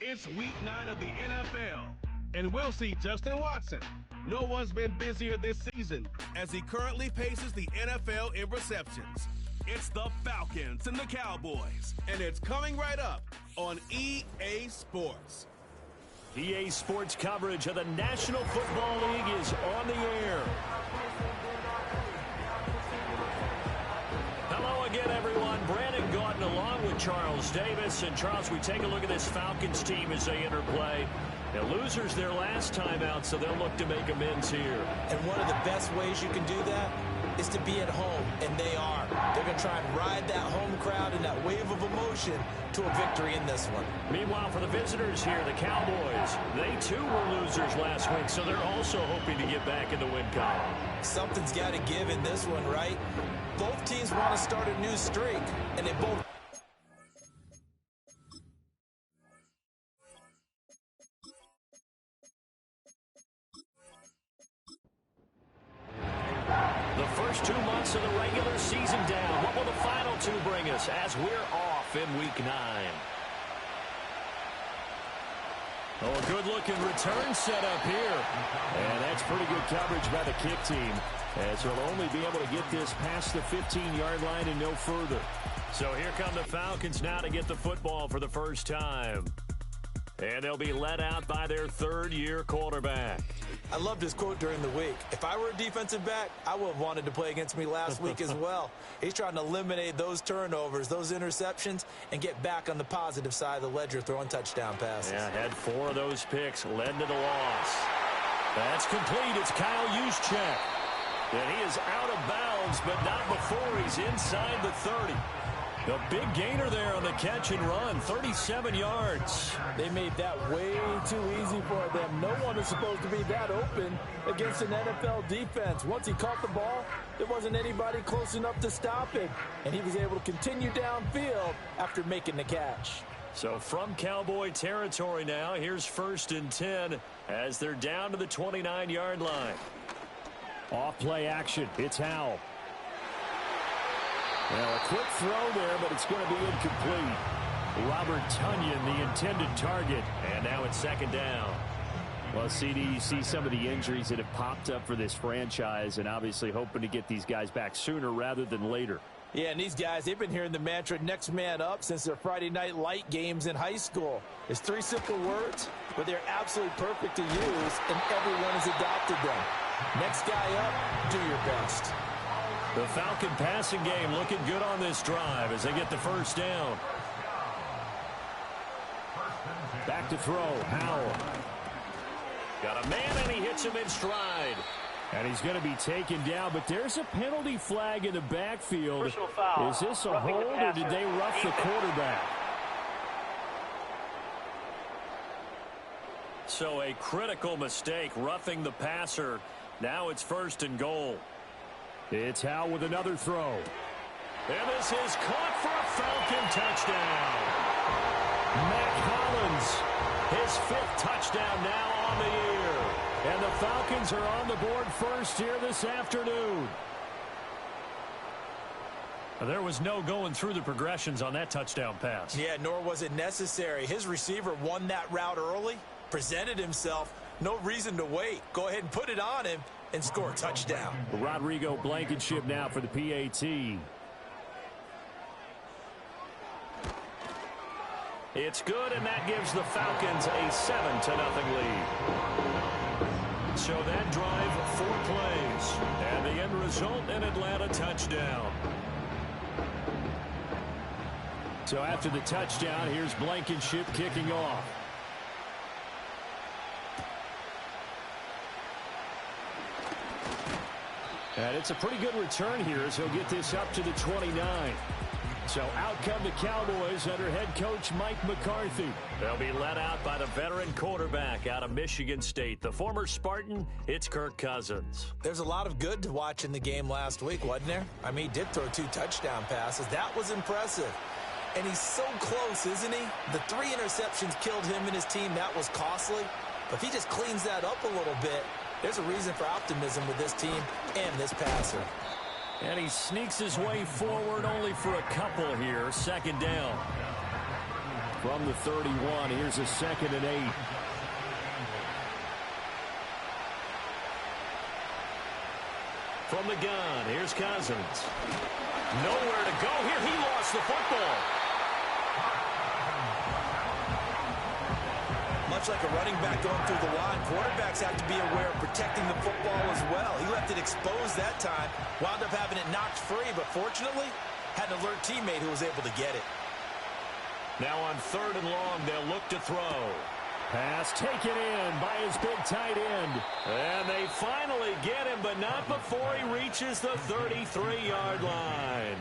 It's week 9 of the NFL, and we'll see Justin Watson. No one's been busier this season as he currently paces the NFL in receptions. It's the Falcons and the Cowboys, and it's coming right up on EA Sports. EA Sports coverage of the National Football League is on the air. Hello again, everyone. Brandon Gaudin along with Charles Davis. And Charles, we take a look at this Falcons team as they enter play. Now, losers their last time out, so they'll look to make amends here. And one of the best ways you can do that is to be at home, and they are. They're going to try and ride that home crowd and that wave of emotion to a victory in this one. Meanwhile, for the visitors here, the Cowboys, they too were losers last week, so they're also hoping to get back in the win column. Something's got to give in this one, right? Both teams want to start a new streak, and they both... The first 2 months of the regular season down. What will the final two bring us as we're off in week 9? Oh, a good-looking return set up here. And that's pretty good coverage by the kick team, as he'll only be able to get this past the 15-yard line and no further. So here come the Falcons now to get the football for the first time. And they'll be led out by their third-year quarterback. I loved his quote during the week. If I were a defensive back, I would have wanted to play against me last week as well. He's trying to eliminate those turnovers, those interceptions, and get back on the positive side of the ledger, throwing touchdown passes. Yeah, had 4 of those picks, led to the loss. That's complete. It's Kyle Juszczyk. And he is out of bounds, but not before he's inside the 30. A big gainer there on the catch and run, 37 yards. They made that way too easy for them. No one is supposed to be that open against an NFL defense. Once he caught the ball, there wasn't anybody close enough to stop it. And he was able to continue downfield after making the catch. So from Cowboy territory now, here's 1st and 10 as they're down to the 29-yard line. Off play action, it's Howell. Well, a quick throw there, but it's going to be incomplete. Robert Tonyan, the intended target, and now it's 2nd down. Well, CD, you see some of the injuries that have popped up for this franchise, and obviously hoping to get these guys back sooner rather than later. Yeah, and these guys, they've been hearing the mantra, next man up, since their Friday night light games in high school. It's 3 simple words, but they're absolutely perfect to use, and everyone has adopted them. Next guy up, do your best. The Falcon passing game looking good on this drive as they get the first down. Back to throw, Howell. Got a man, and he hits him in stride. And he's going to be taken down, but there's a penalty flag in the backfield. Is this a hold, or did they rough the quarterback? So a critical mistake, roughing the passer. Now it's 1st and goal. It's Howell with another throw. And this is caught for a Falcon touchdown. Mac Hollins, his 5th touchdown now on the year. And the Falcons are on the board first here this afternoon. There was no going through the progressions on that touchdown pass. Yeah, nor was it necessary. His receiver won that route early, presented himself. No reason to wait. Go ahead and put it on him and score a touchdown. Rodrigo Blankenship now for the PAT. It's good, and that gives the Falcons a 7-0 lead. So that drive, 4 plays, and the end result, an Atlanta touchdown. So after the touchdown, here's Blankenship kicking off. And it's a pretty good return here as he'll get this up to the 29. So out come the Cowboys under head coach Mike McCarthy. They'll be led out by the veteran quarterback out of Michigan State. The former Spartan, it's Kirk Cousins. There's a lot of good to watch in the game last week, wasn't there? I mean, he did throw 2 touchdown passes. That was impressive. And he's so close, isn't he? The 3 interceptions killed him and his team. That was costly. But if he just cleans that up a little bit, there's a reason for optimism with this team and this passer. And he sneaks his way forward only for a couple here. 2nd down. From the 31, here's a 2nd and 8. From the gun, here's Cousins. Nowhere to go here. He lost the football. Much like a running back going through the line, quarterbacks have to be aware of protecting the football as well. He left it exposed that time, wound up having it knocked free, but fortunately, had an alert teammate who was able to get it. Now on 3rd and long, they'll look to throw. Pass taken in by his big tight end. And they finally get him, but not before he reaches the 33-yard line.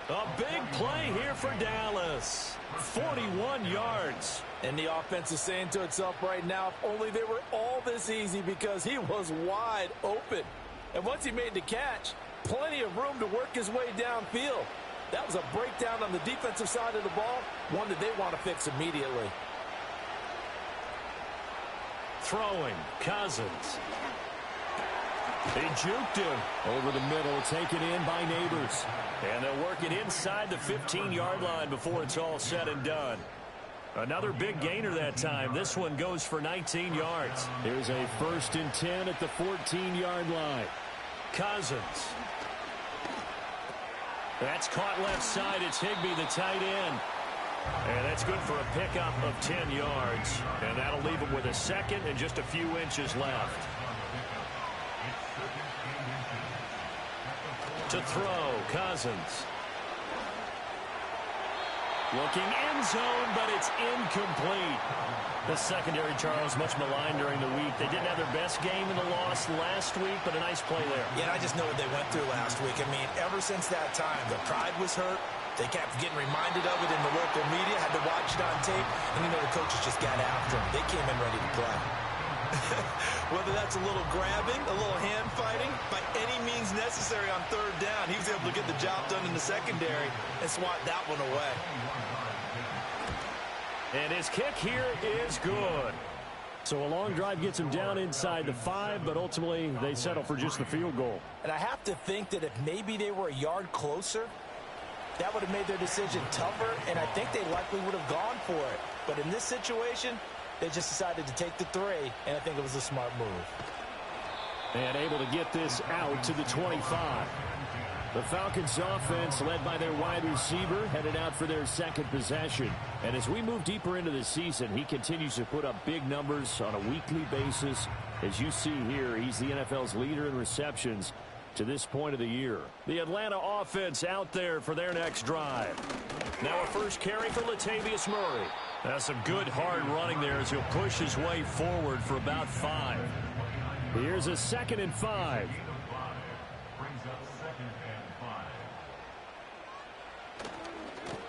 A big play here for Dallas. 41 yards. And the offense is saying to itself right now, if only they were all this easy, because he was wide open. And once he made the catch, plenty of room to work his way downfield. That was a breakdown on the defensive side of the ball, one that they want to fix immediately. Throwing, Cousins. They juked him. Over the middle, taken in by Neighbors. And they'll work it inside the 15-yard line before it's all said and done. Another big gainer that time. This one goes for 19 yards. Here's a 1st and 10 at the 14-yard line. Cousins. That's caught left side. It's Higbee, the tight end. And that's good for a pickup of 10 yards. And that'll leave him with a 2nd and just a few inches left. To throw, Cousins. Looking end zone, but it's incomplete. The secondary, Charles, much maligned during the week. They didn't have their best game in the loss last week, but a nice play there. Yeah, I just know what they went through last week. I mean, ever since that time, their pride was hurt. They kept getting reminded of it in the local media, had to watch it on tape, and you know the coaches just got after them. They came in ready to play. Whether that's a little grabbing, a little hand fighting, by any means necessary on 3rd down, he was able to get the job done in the secondary and swat that one away. And his kick here is good. So a long drive gets him down inside the 5, but ultimately they settle for just the field goal. And I have to think that if maybe they were a yard closer, that would have made their decision tougher, and I think they likely would have gone for it. But in this situation, they just decided to take the 3, and I think it was a smart move. And able to get this out to the 25. The Falcons offense, led by their wide receiver, headed out for their 2nd possession. And as we move deeper into the season, he continues to put up big numbers on a weekly basis. As you see here, he's the NFL's leader in receptions to this point of the year. The Atlanta offense out there for their next drive. Now a first carry for Latavius Murray. That's some good hard running there as he'll push his way forward for about 5. Here's a 2nd and 5.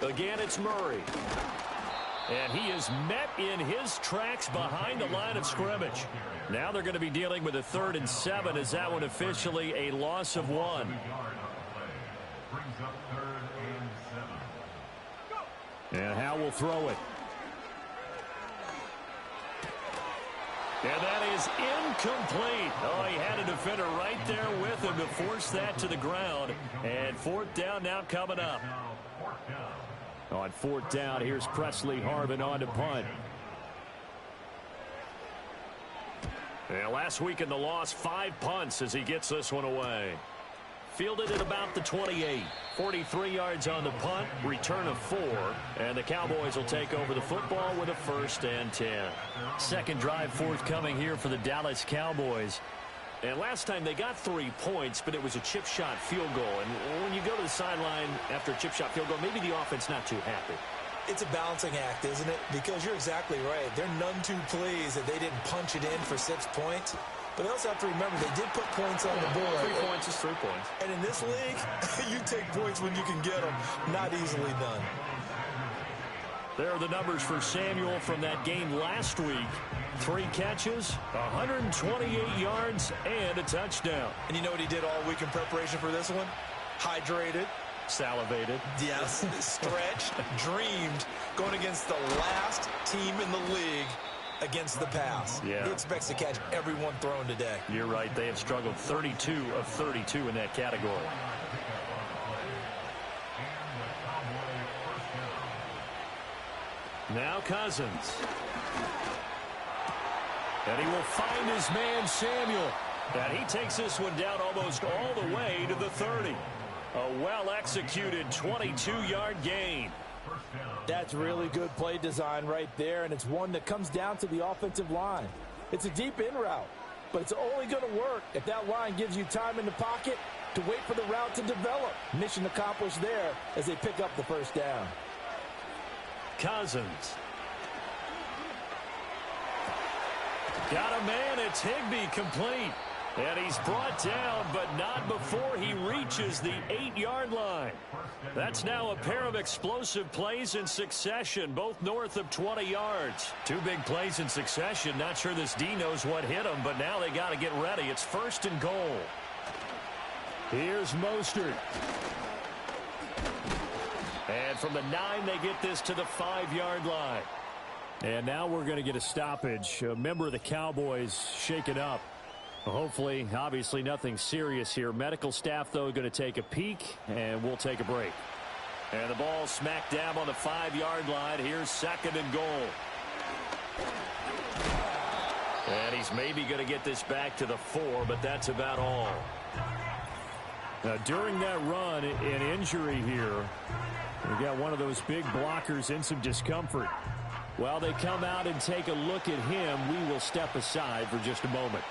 Again, it's Murray. And he is met in his tracks behind the line of scrimmage. Now they're going to be dealing with a 3rd and 7 as that one officially a loss of 1. And Howe will throw it. And that is incomplete. Oh, he had a defender right there with him to force that to the ground. And 4th down now coming up. On 4th down, here's Presley Harvin on to punt. And last week in the loss, 5 punts as he gets this one away. Fielded at about the 28. 43 yards on the punt, return of 4. And the Cowboys will take over the football with a 1st and 10. Second drive forthcoming here for the Dallas Cowboys. And last time they got 3 points, but it was a chip shot field goal. And when you go to the sideline after a chip shot field goal, maybe the offense not too happy. It's a balancing act, isn't it? Because you're exactly right. They're none too pleased that they didn't punch it in for 6 points. But they also have to remember they did put points on the board. 3 points is 3 points. And in this league, you take points when you can get them. Not easily done. There are the numbers for Samuel from that game last week. 3 catches, 128 yards, and a touchdown. And you know what he did all week in preparation for this one? Hydrated. Salivated. Yes. Stretched. Dreamed. Going against the last team in the league against the pass. Yeah. He expects to catch every one thrown today. You're right. They have struggled 32 of 32 in that category. Now Cousins. And he will find his man Samuel. And he takes this one down almost all the way to the 30. A well-executed 22-yard gain. That's really good play design right there, and it's one that comes down to the offensive line. It's a deep in route, but it's only going to work if that line gives you time in the pocket to wait for the route to develop. Mission accomplished there as they pick up the first down. Cousins. Got a man, it's Higbee, complete. And he's brought down, but not before he reaches the 8-yard line. That's now a pair of explosive plays in succession, both north of 20 yards. Two big plays in succession. Not sure this D knows what hit him, but now they got to get ready. It's 1st and goal. Here's Mostert. And from the 9, they get this to the 5-yard line. And now we're going to get a stoppage. A member of the Cowboys shaken up. Hopefully, obviously nothing serious here. Medical staff, though, going to take a peek, and we'll take a break. And the ball smack dab on the 5-yard line. Here's 2nd and goal. And he's maybe going to get this back to the 4, but that's about all. Now, during that run, an injury here. We got one of those big blockers in some discomfort. While they come out and take a look at him, we will step aside for just a moment.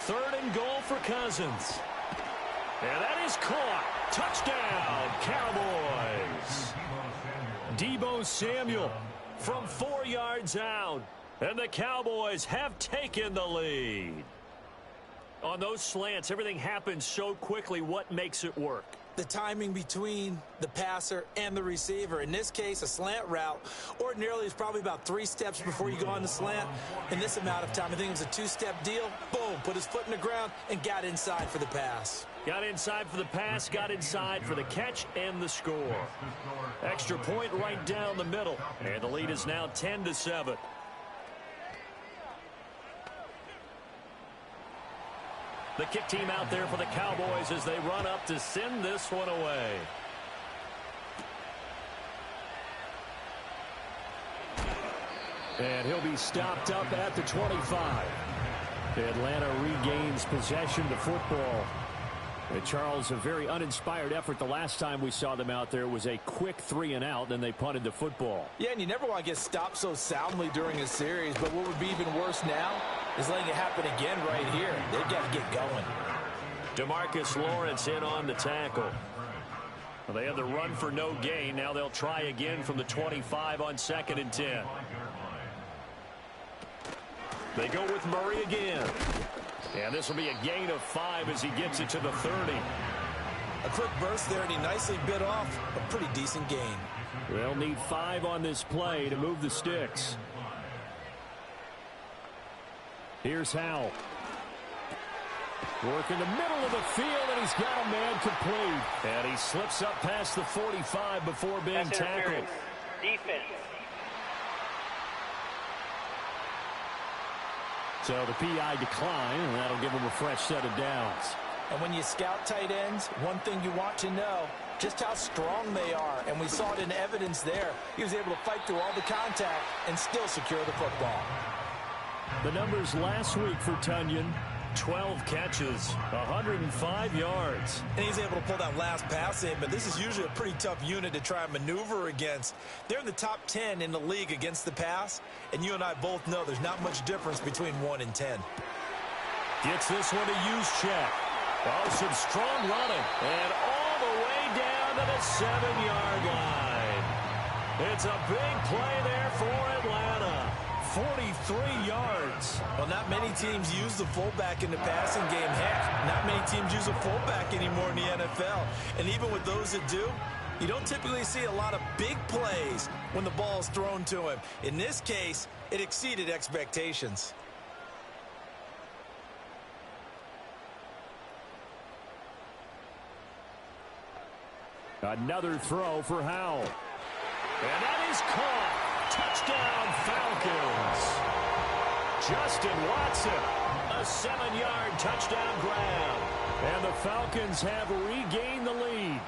3rd and goal for Cousins. And that is caught. Touchdown, Cowboys. Deebo Samuel from 4 yards out. And the Cowboys have taken the lead. On those slants, everything happens so quickly. What makes it work? The timing between the passer and the receiver. In this case, a slant route ordinarily is probably about 3 steps before you go on the slant. In this amount of time, I think it was a 2-step deal. Boom, put his foot in the ground and got inside for the pass. Got inside for the pass, got inside for the catch and the score. Extra point right down the middle. And the lead is now 10-7. The kick team out there for the Cowboys as they run up to send this one away. And he'll be stopped up at the 25. Atlanta regains possession of the football. And Charles, a very uninspired effort the last time we saw them out there was a quick 3-and-out, then they punted the football. Yeah, and you never want to get stopped so soundly during a series, but what would be even worse now is letting it happen again right here. They've got to get going. DeMarcus Lawrence in on the tackle. Well, they had the run for no gain. Now they'll try again from the 25 on 2nd and 10. They go with Murray again. And this will be a gain of 5 as he gets it to the 30. A quick burst there, and he nicely bit off a pretty decent gain. They'll need 5 on this play to move the sticks. Here's Howell. Work in the middle of the field, and he's got a man complete. And he slips up past the 45 before being tackled. Defense. So the PI decline, and that'll give him a fresh set of downs. And when you scout tight ends, one thing you want to know, just how strong they are. And we saw it in evidence there. He was able to fight through all the contact and still secure the football. The numbers last week for Tunyon, 12 catches, 105 yards. And he's able to pull that last pass in, but this is usually a pretty tough unit to try and maneuver against. They're in the top 10 in the league against the pass, and you and I both know there's not much difference between 1 and 10. Gets this one to Juszczyk. Oh, some strong running, and all the way down to the 7-yard line. It's a big play there for Atlanta. 43 yards. Well, not many teams use the fullback in the passing game. Heck, not many teams use a fullback anymore in the NFL. And even with those that do, you don't typically see a lot of big plays when the ball is thrown to him. In this case, it exceeded expectations. Another throw for Howell. And that is caught. Touchdown, Falcons. Justin Watson, a 7-yard touchdown grab. And the Falcons have regained the lead.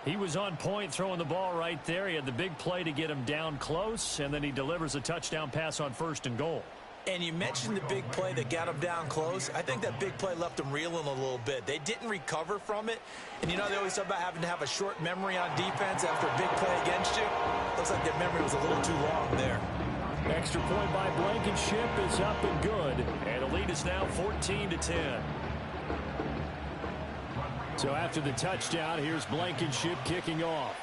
He was on point throwing the ball right there. He had the big play to get him down close, and then he delivers a touchdown pass on 1st and goal. And you mentioned the big play that got him down close. I think that big play left him reeling a little bit. They didn't recover from it. And, they always talk about having to have a short memory on defense after a big play against you. Looks like their memory was a little too long there. Extra point by Blankenship is up and good. And the lead is now 14-10. So after the touchdown, here's Blankenship kicking off.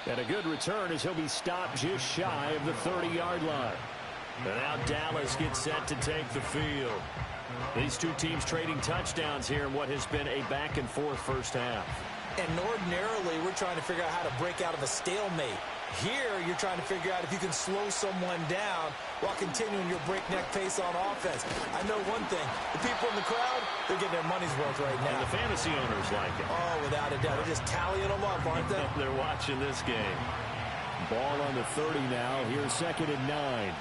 And a good return as he'll be stopped just shy of the 30-yard line. And now Dallas gets set to take the field. These two teams trading touchdowns here in what has been a back-and-forth first half. And ordinarily, we're trying to figure out how to break out of a stalemate. Here, you're trying to figure out if you can slow someone down while continuing your breakneck pace on offense. I know one thing. The people in the crowd, they're getting their money's worth right now. And the fantasy owners like it. Oh, without a doubt. They're just tallying them up, aren't they? They're watching this game. Ball on the 30 now. Here's 2nd and 9.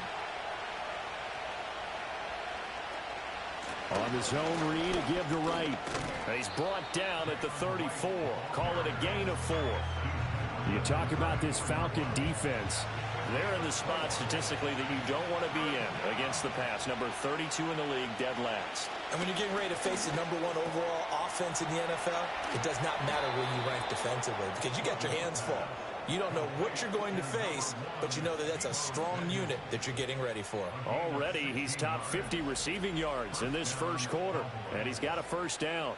On the zone read, a give to right. He's brought down at the 34. Call it a gain of 4. You talk about this Falcon defense. They're in the spot statistically that you don't want to be in against the pass. Number 32 in the league, dead last. And when you're getting ready to face the #1 overall offense in the NFL, it does not matter where you rank defensively because you got your hands full. You don't know what you're going to face, but you know that that's a strong unit that you're getting ready for. Already, he's top 50 receiving yards in this first quarter, and he's got a first down.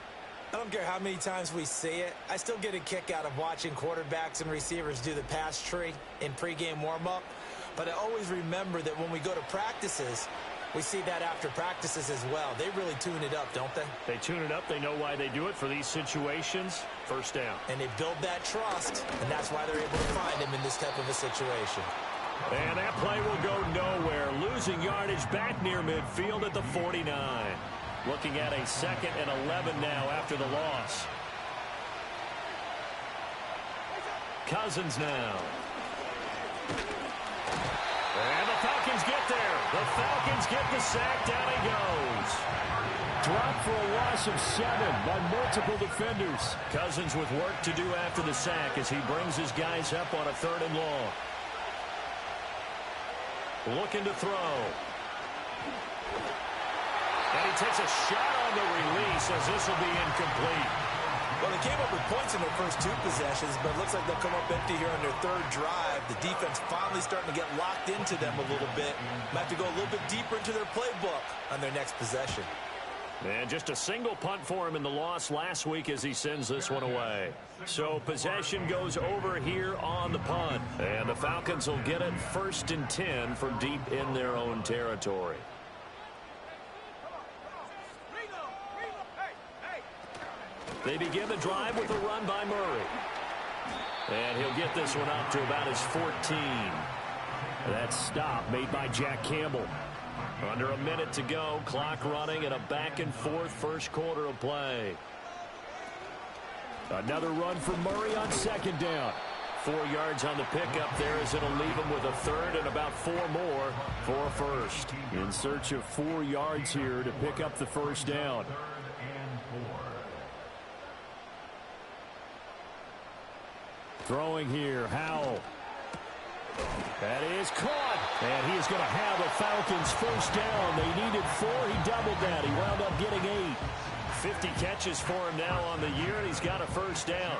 I don't care how many times we say it. I still get a kick out of watching quarterbacks and receivers do the pass tree in pregame warm-up. But I always remember that when we go to practices, we see that after practices as well. They really tune it up, don't they? They tune it up. They know why they do it for these situations. First down. And they build that trust, and that's why they're able to find him in this type of a situation. And that play will go nowhere. Losing yardage back near midfield at the 49. Looking at a 2nd and 11 now after the loss. Cousins now. And the Falcons get there. The Falcons get the sack. Down he goes. Dropped for a loss of 7 by multiple defenders. Cousins with work to do after the sack as he brings his guys up on a 3rd and long. Looking to throw. And he takes a shot on the release as this will be incomplete. Well, they came up with points in their first 2 possessions, but it looks like they'll come up empty here on their 3rd drive. The defense finally starting to get locked into them a little bit. Might have to go a little bit deeper into their playbook on their next possession. And just a single punt for him in the loss last week as he sends this one away. So possession goes over here on the punt. And the Falcons will get it 1st and 10 from deep in their own territory. They begin the drive with a run by Murray. And he'll get this one up to about his 14. That stop made by Jack Campbell. Under a minute to go, clock running, and a back-and-forth first quarter of play. Another run for Murray on 2nd down. 4 yards on the pickup there as it'll leave him with a 3rd and about 4 more for a first. In search of 4 yards here to pick up the first down. Throwing here, Howell. That is caught. And he is going to have a Falcons first down. They needed 4. He doubled that. He wound up getting 8. 50 catches for him now on the year, and he's got a first down.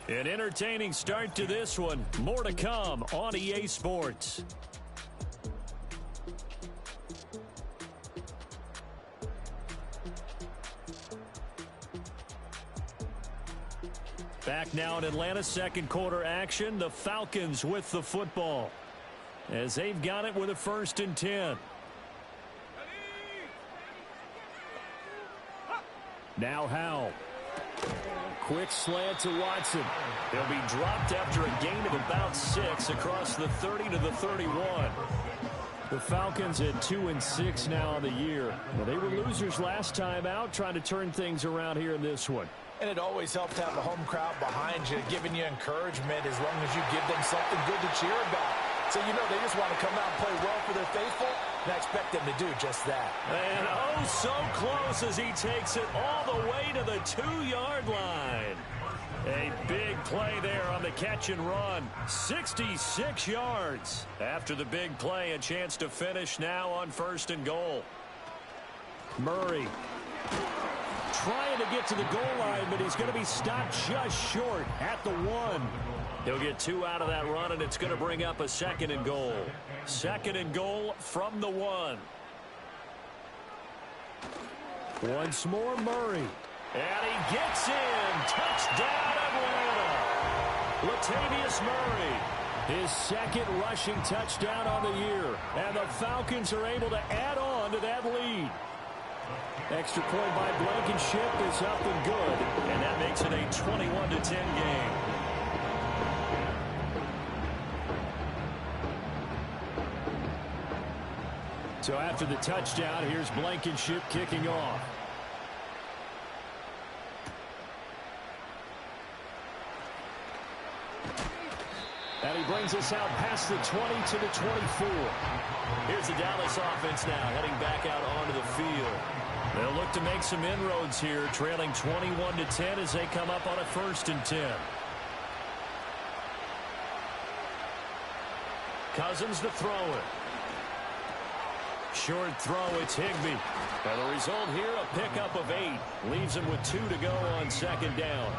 An entertaining start to this one. More to come on EA Sports. Back now in Atlanta, 2nd quarter action. The Falcons with the football as they've got it with a 1st and 10. Now Howell. Quick slant to Watson. He'll be dropped after a gain of about 6 across the 30 to the 31. The Falcons at 2-6 now on the year. Well, they were losers last time out, trying to turn things around here in this one. And it always helps to have a home crowd behind you, giving you encouragement as long as you give them something good to cheer about. So you know they just want to come out and play well for their faithful, and I expect them to do just that. And oh, so close as he takes it all the way to the 2-yard line. A big play there on the catch and run. 66 yards. After the big play, a chance to finish now on 1st and goal. Murray trying to get to the goal line, but he's going to be stopped just short at the 1. He'll get 2 out of that run, and it's going to bring up a 2nd and goal. 2nd and goal from the 1. Once more, Murray. And he gets in. Touchdown, Atlanta. Latavius Murray. His 2nd rushing touchdown on the year. And the Falcons are able to add on to that lead. Extra point by Blankenship is up and good. And that makes it a 21-10 game. So after the touchdown, here's Blankenship kicking off. And he brings us out past the 20 to the 24. Here's the Dallas offense now, heading back out onto the field. They'll look to make some inroads here, trailing 21-10 as they come up on a 1st and 10. Cousins to throw it. Short throw, it's Higbee. And the result here, a pickup of 8. Leaves him with 2 to go on 2nd down.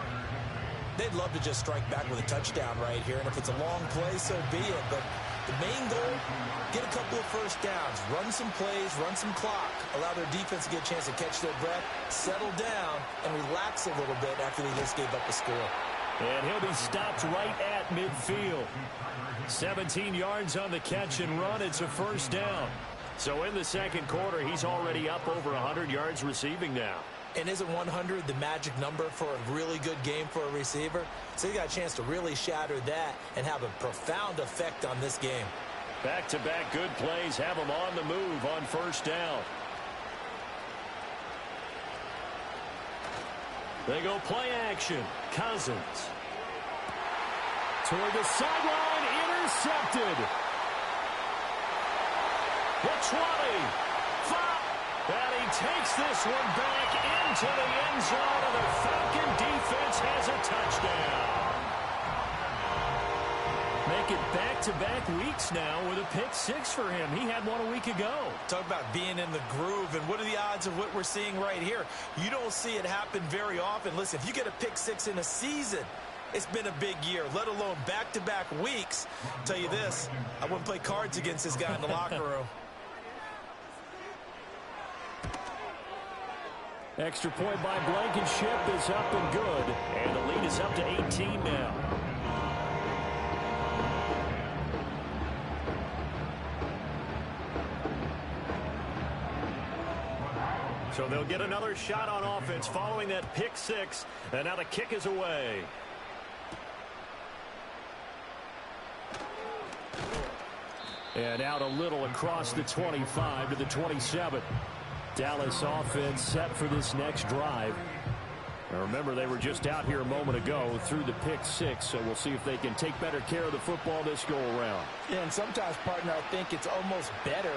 They'd love to just strike back with a touchdown right here, and if it's a long play, so be it. But the main goal, get a couple of first downs, run some plays, run some clock, allow their defense to get a chance to catch their breath, settle down, and relax a little bit after they just gave up a score. And he'll be stopped right at midfield. 17 yards on the catch and run. It's a 1st down. So in the 2nd quarter, he's already up over 100 yards receiving now. And isn't 100 the magic number for a really good game for a receiver? So you got a chance to really shatter that and have a profound effect on this game. Back-to-back good plays have him on the move on 1st down. They go play action. Cousins. Toward the sideline, intercepted. The 20. 5. And he takes this one back into the end zone, and the Falcon defense has a touchdown. Make it back-to-back weeks now with a pick 6 for him. He had one a week ago. Talk about being in the groove, and what are the odds of what we're seeing right here? You don't see it happen very often. Listen, if you get a pick 6 in a season, it's been a big year, let alone back-to-back weeks. I'll tell you this, I wouldn't play cards against this guy in the locker room. Extra point by Blankenship is up and good. And the lead is up to 18 now. So they'll get another shot on offense following that pick 6. And now the kick is away. And out a little across the 25 to the 27. Dallas offense set for this next drive. Now remember, they were just out here a moment ago through the pick 6, so we'll see if they can take better care of the football this go-around. Yeah, and sometimes, partner, I think it's almost better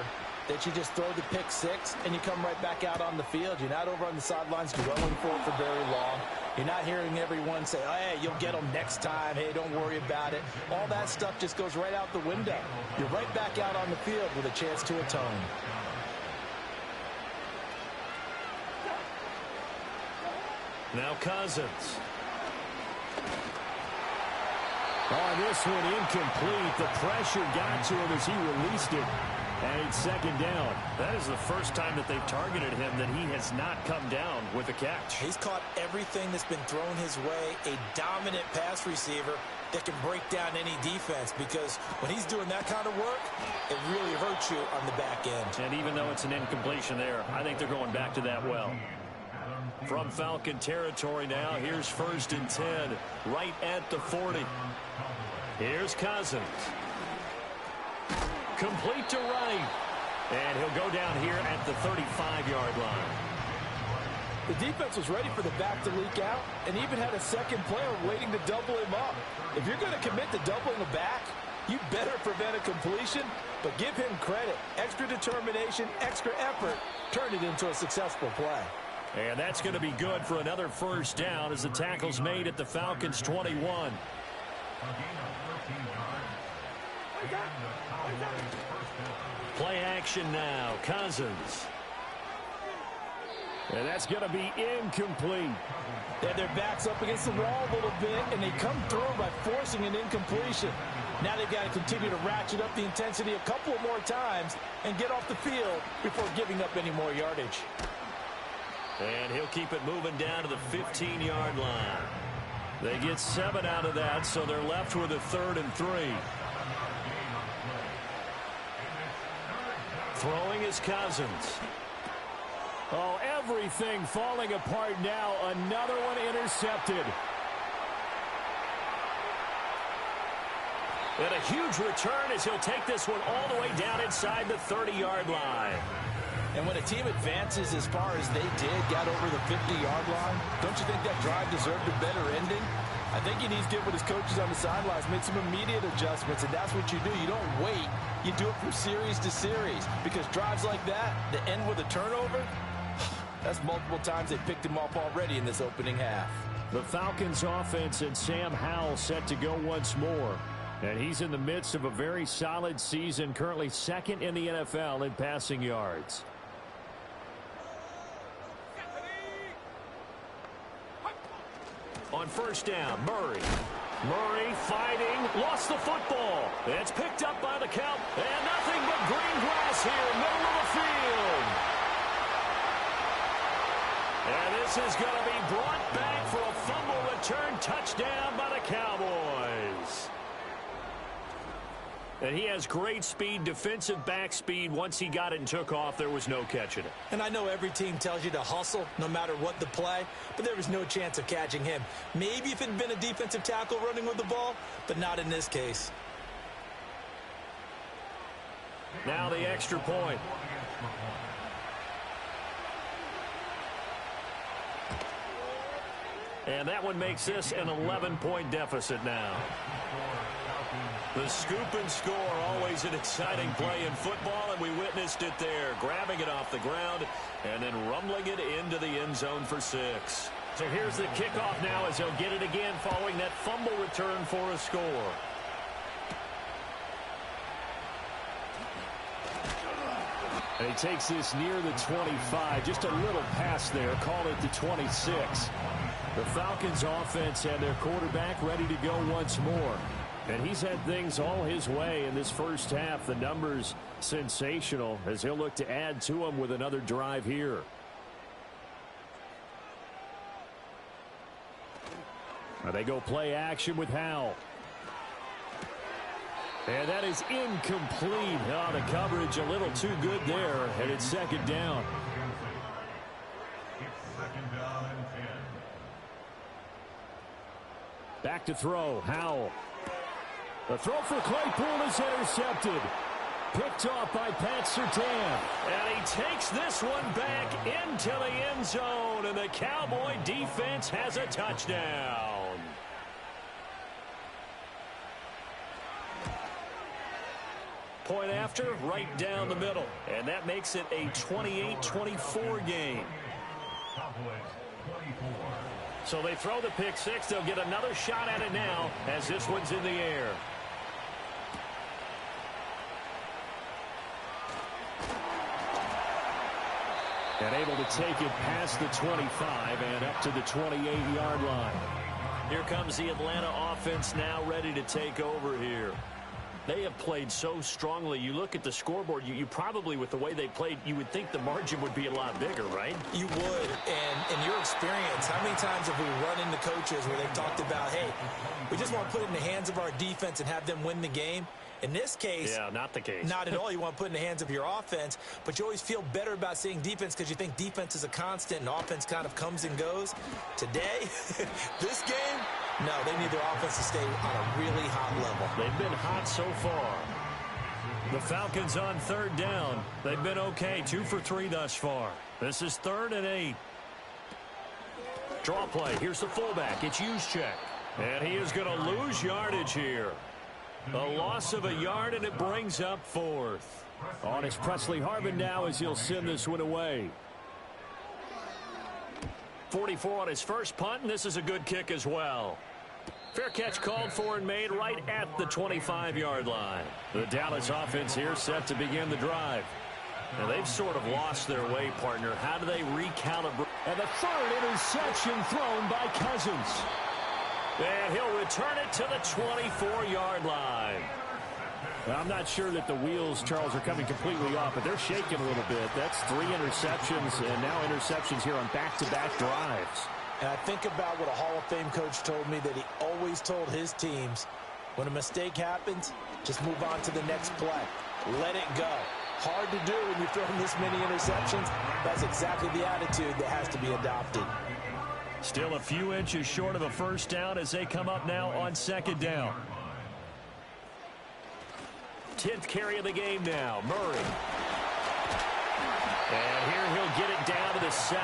that you just throw the pick 6 and you come right back out on the field. You're not over on the sidelines dwelling for it for very long. You're not hearing everyone say, oh, hey, you'll get them next time. Hey, don't worry about it. All that stuff just goes right out the window. You're right back out on the field with a chance to atone. Now Cousins. On this one, incomplete. The pressure got to him as he released it. And it's 2nd down. That is the first time that they've targeted him that he has not come down with a catch. He's caught everything that's been thrown his way. A dominant pass receiver that can break down any defense, because when he's doing that kind of work, it really hurts you on the back end. And even though it's an incompletion there, I think they're going back to that well. From Falcon territory now, here's 1st and 10, right at the 40. Here's Cousins. Complete to right. And he'll go down here at the 35-yard line. The defense was ready for the back to leak out and even had a second player waiting to double him up. If you're going to commit to doubling the back, You better prevent a completion, but give him credit. Extra determination, extra effort, turn it into a successful play. And that's going to be good for another first down as the tackle's made at the Falcons' 21. Play action now. Cousins. And that's going to be incomplete. Yeah, their back's up against the wall a little bit, and they come through by forcing an incompletion. Now they've got to continue to ratchet up the intensity a couple more times and get off the field before giving up any more yardage. And he'll keep it moving down to the 15-yard line. They get 7 out of that, so they're left with a 3rd and 3. Throwing is Cousins. Oh, everything falling apart now. Another one intercepted. And a huge return as he'll take this one all the way down inside the 30-yard line. And when a team advances as far as they did, got over the 50-yard line, don't you think that drive deserved a better ending? I think he needs to get with his coaches on the sidelines, make some immediate adjustments, and that's what you do. You don't wait. You do it from series to series, because drives like that end with a turnover, that's multiple times they picked him off already in this opening half. The Falcons offense and Sam Howell set to go once more. And he's in the midst of a very solid season, currently 2nd in the NFL in passing yards. On first down, Murray. Murray fighting, lost the football. It's picked up by the count, and nothing but green grass here, middle of the field. And this is going to be brought back for a fumble return touchdown by the Cowboys. And he has great speed, defensive back speed. Once he got it and took off, there was no catching it. And I know every team tells you to hustle no matter what the play, but there was no chance of catching him. Maybe if it had been a defensive tackle running with the ball, but not in this case. Now the extra point. And that one makes this an 11-point deficit now. The scoop and score, always an exciting play in football, and we witnessed it there. Grabbing it off the ground and then rumbling it into the end zone for 6. So here's the kickoff now as they'll get it again following that fumble return for a score. And he takes this near the 25. Just a little pass there. Call it the 26. The Falcons offense and their quarterback ready to go once more. And he's had things all his way in this first half. The numbers sensational as he'll look to add to them with another drive here. Now they go play action with Howell. And that is incomplete. Oh, the coverage a little too good there, and it's 2nd down. Back to throw, Howell. The throw for Claypool is intercepted. Picked off by Pat Surtain. And he takes this one back into the end zone, and the Cowboy defense has a touchdown. Point after, right down the middle. And that makes it a 28-24 game. So they throw the pick 6. They'll get another shot at it now as this one's in the air. And able to take it past the 25 and up to the 28-yard line. Here comes the Atlanta offense now ready to take over here. They have played so strongly. You look at the scoreboard, you probably, with the way they played, you would think the margin would be a lot bigger, right? You would. And in your experience, how many times have we run into coaches where they've talked about, hey, we just want to put it in the hands of our defense and have them win the game? In this case, yeah, not the case. Not at all. You want to put it in the hands of your offense, but you always feel better about seeing defense because you think defense is a constant and offense kind of comes and goes. Today, this game, no, they need their offense to stay on a really hot level. They've been hot so far. The Falcons on 3rd down. They've been okay, 2 for 3 thus far. This is 3rd and 8. Draw play. Here's the fullback. It's Juszczyk. And he is going to lose yardage here. A loss of a yard, and it brings up fourth. On is Presley Harvin now as he'll send this one away. 44 on his first punt, and this is a good kick as well. Fair catch called for and made right at the 25-yard line. The Dallas offense here set to begin the drive. Now, they've sort of lost their way, partner. How do they recalibrate? And the third interception thrown by Cousins. And he'll return it to the 24-yard line. Now, I'm not sure that the wheels, Charles, are coming completely off, but they're shaking a little bit. That's 3 interceptions, and now interceptions here on back-to-back drives. And I think about what a Hall of Fame coach told me that he always told his teams, when a mistake happens, just move on to the next play. Let it go. Hard to do when you're throwing this many interceptions. That's exactly the attitude that has to be adopted. Still a few inches short of a first down as they come up now on second down. 10th carry of the game now, Murray. And here he'll get it down to the 7.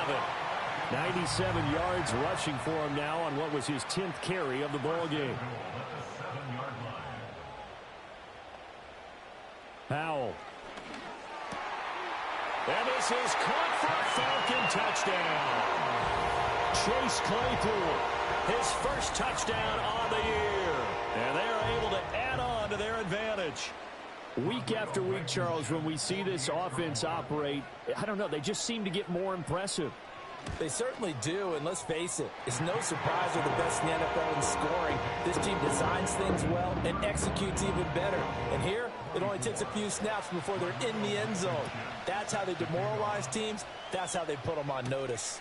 97 yards rushing for him now on what was his 10th carry of the ball game. Powell. And this is caught for a Falcon touchdown. Chase Claypool, his first touchdown on the year. And they are able to add on to their advantage. Week after week, Charles, when we see this offense operate, I don't know, they just seem to get more impressive. They certainly do, and let's face it, it's no surprise they're the best in the NFL in scoring. This team designs things well and executes even better. And here, it only takes a few snaps before they're in the end zone. That's how they demoralize teams. That's how they put them on notice.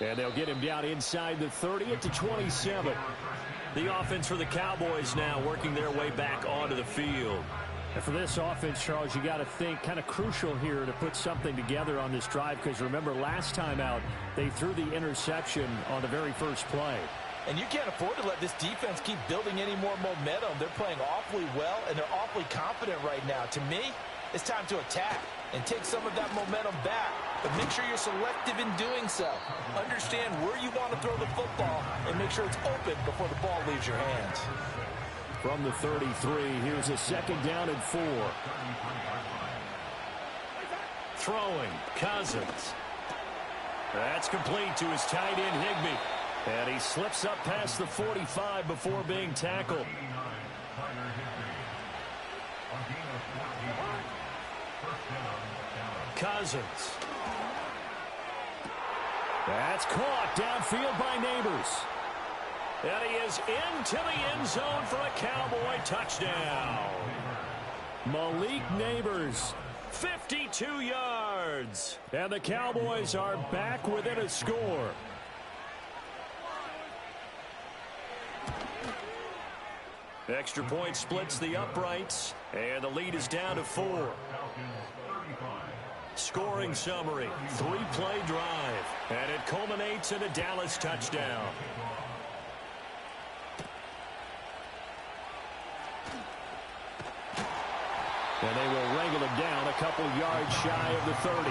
And they'll get him down inside the 30 at the 27. The offense for the Cowboys now working their way back onto the field. And for this offense, Charles, you got to think kind of crucial here to put something together on this drive, because remember last time out they threw the interception on the very first play. And you can't afford to let this defense keep building any more momentum. They're playing awfully well, and they're awfully confident right now. To me, it's time to attack and take some of that momentum back. But make sure you're selective in doing so. Understand where you want to throw the football and make sure it's open before the ball leaves your hands. From the 33, here's a second down and 4. Throwing, Cousins. That's complete to his tight end, Higbee. And he slips up past the 45 before being tackled. Cousins. That's caught downfield by Neighbors. And he is into the end zone for a Cowboy touchdown. Malik Neighbors, 52 yards. And the Cowboys are back within a score. Extra point splits the uprights, and the lead is down to 4. Scoring summary, 3-play drive, and it culminates in a Dallas touchdown. And they will wrangle him down a couple yards shy of the 30.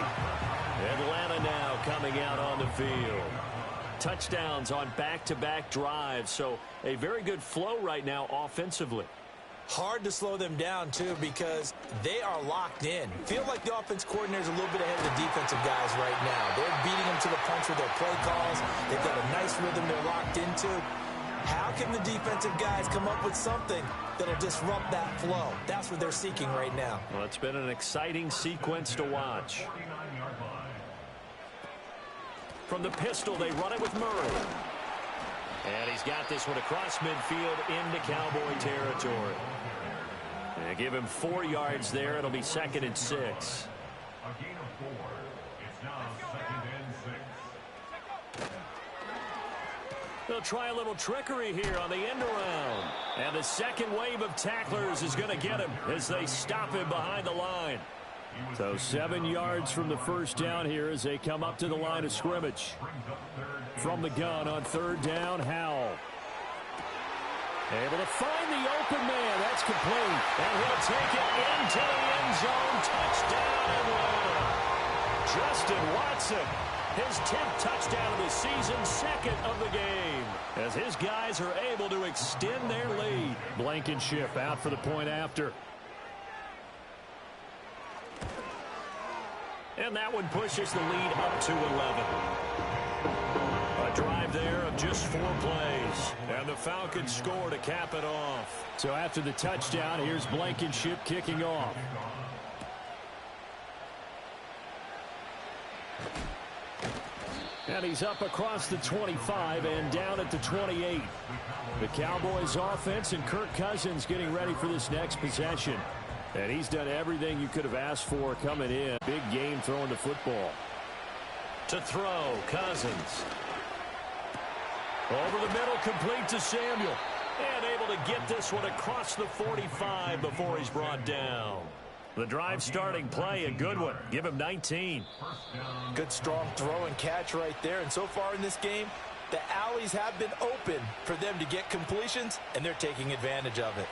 Atlanta now coming out on the field. Touchdowns on back-to-back drives, so a very good flow right now offensively. Hard to slow them down, too, because they are locked in. Feel like the offense coordinator's a little bit ahead of the defensive guys right now. They're beating them to the punch with their play calls. They've got a nice rhythm they're locked into. How can the defensive guys come up with something that'll disrupt that flow? That's what they're seeking right now. Well, it's been an exciting sequence to watch. From the pistol, they run it with Murray. And he's got this one across midfield into Cowboy territory. And give him 4 yards there. It'll be 2nd and 6. A gain of 4. It's now 2nd and 6. They'll try a little trickery here on the end around. And the second wave of tacklers is going to get him as they stop him behind the line. So 7 yards from the first down here as they come up to the line of scrimmage. From the gun on 3rd down, Howell. Able to find the open man. That's complete. And he'll take it into the end zone. Touchdown, Atlanta. Justin Watson His 10th touchdown of the season, second of the game, as his guys are able to extend their lead. Blankenship out for the point after. And that one pushes the lead up to 11. A drive there of just 4 plays. And the Falcons score to cap it off. So after the touchdown, here's Blankenship kicking off. And he's up across the 25 and down at the 28. The Cowboys offense and Kirk Cousins getting ready for this next possession. And he's done everything you could have asked for coming in. Big game throwing the football. To throw, Cousins. Over the middle, complete to Samuel. And able to get this one across the 45 before he's brought down. The drive starting play, a good one. Give him 19. Good strong throw and catch right there. And so far in this game, the alleys have been open for them to get completions, and they're taking advantage of it.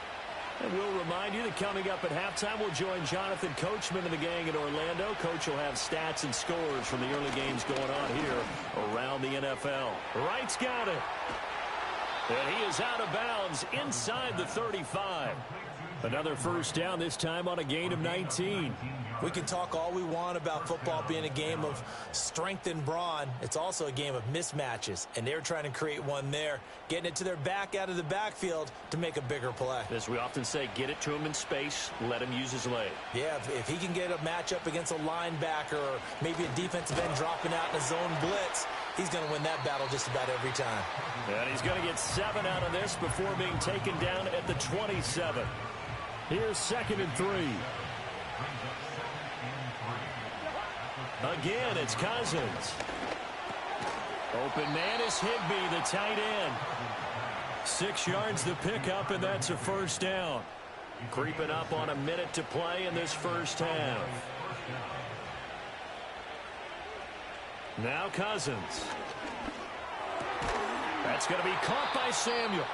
And we'll remind you that coming up at halftime, we'll join Jonathan Coachman and the gang in Orlando. Coach will have stats and scores from the early games going on here around the NFL. Wright's got it. And he is out of bounds inside the 35. Another first down, this time on a gain of 19. We can talk all we want about football being a game of strength and brawn. It's also a game of mismatches, and they're trying to create one there, getting it to their back out of the backfield to make a bigger play. As we often say, get it to him in space, let him use his leg. Yeah, if he can get a matchup against a linebacker or maybe a defensive end dropping out in a zone blitz, he's going to win that battle just about every time. And he's going to get 7 out of this before being taken down at the 27. Here's 2nd and 3. Again, it's Cousins. Open man is Higbee, the tight end. 6 yards the pickup, and that's a first down. Creeping up on a minute to play in this first half. Now Cousins. That's going to be caught by Samuel.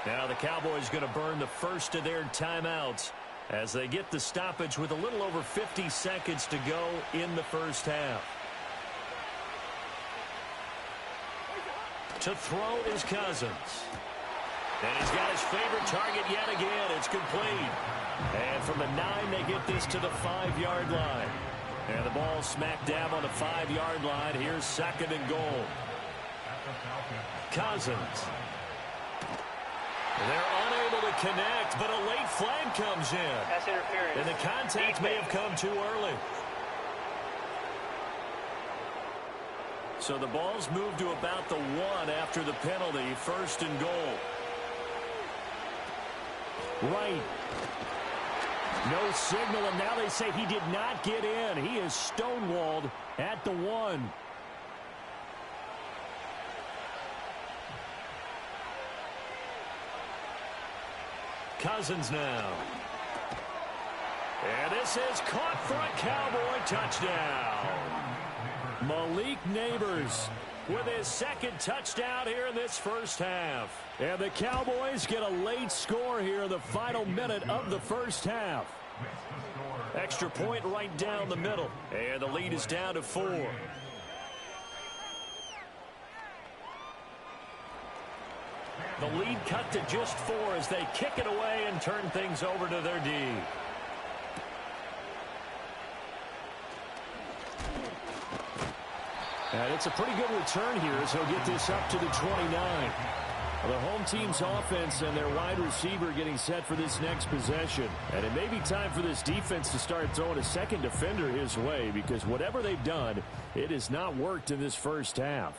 Now the Cowboys going to burn the first of their timeouts as they get the stoppage with a little over 50 seconds to go in the first half. To throw is Cousins. And he's got his favorite target yet again. It's complete. And from the 9, they get this to the 5-yard line. And the ball smack dab on the 5-yard line. Here's 2nd and goal. Cousins. They're unable to connect, but a late flag comes in. That's interference. And the contact may have come too early. So the ball's moved to about the 1 after the penalty. 1st and goal. Right. No signal, and now they say he did not get in. He is stonewalled at the 1. Cousins now. And this is caught for a Cowboy touchdown. Malik Neighbors with his 2nd touchdown here in this first half. And the Cowboys get a late score here in the final minute of the first half. Extra point right down the middle. And the lead is down to 4. The lead cut to just 4 as they kick it away and turn things over to their D. And it's a pretty good return here as he'll get this up to the 29. The home team's offense and their wide receiver getting set for this next possession. And it may be time for this defense to start throwing a second defender his way, because whatever they've done, it has not worked in this first half.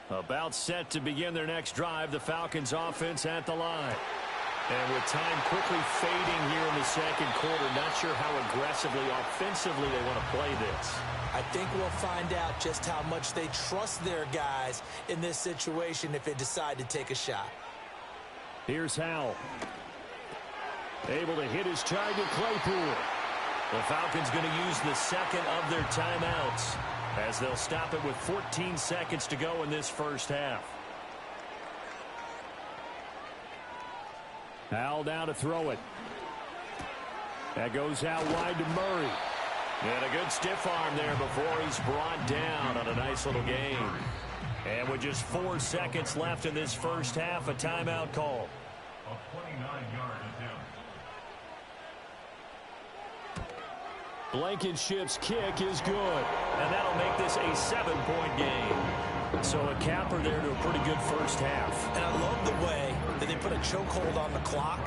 About set to begin their next drive, the Falcons offense at the line. And with time quickly fading here in the second quarter, not sure how aggressively, offensively they want to play this. I think we'll find out just how much they trust their guys in this situation if they decide to take a shot. Here's Howell. Able to hit his target, Claypool. The Falcons going to use the 2nd of their timeouts as they'll stop it with 14 seconds to go in this first half. Howell down to throw it. That goes out wide to Murray. And a good stiff arm there before he's brought down on a nice little game. And with just 4 seconds left in this first half, a timeout call. A 29-yard attempt. Blankenship's kick is good. And that'll make this a 7-point game. So a capper there to a pretty good first half. And I love the way that they put a chokehold on the clock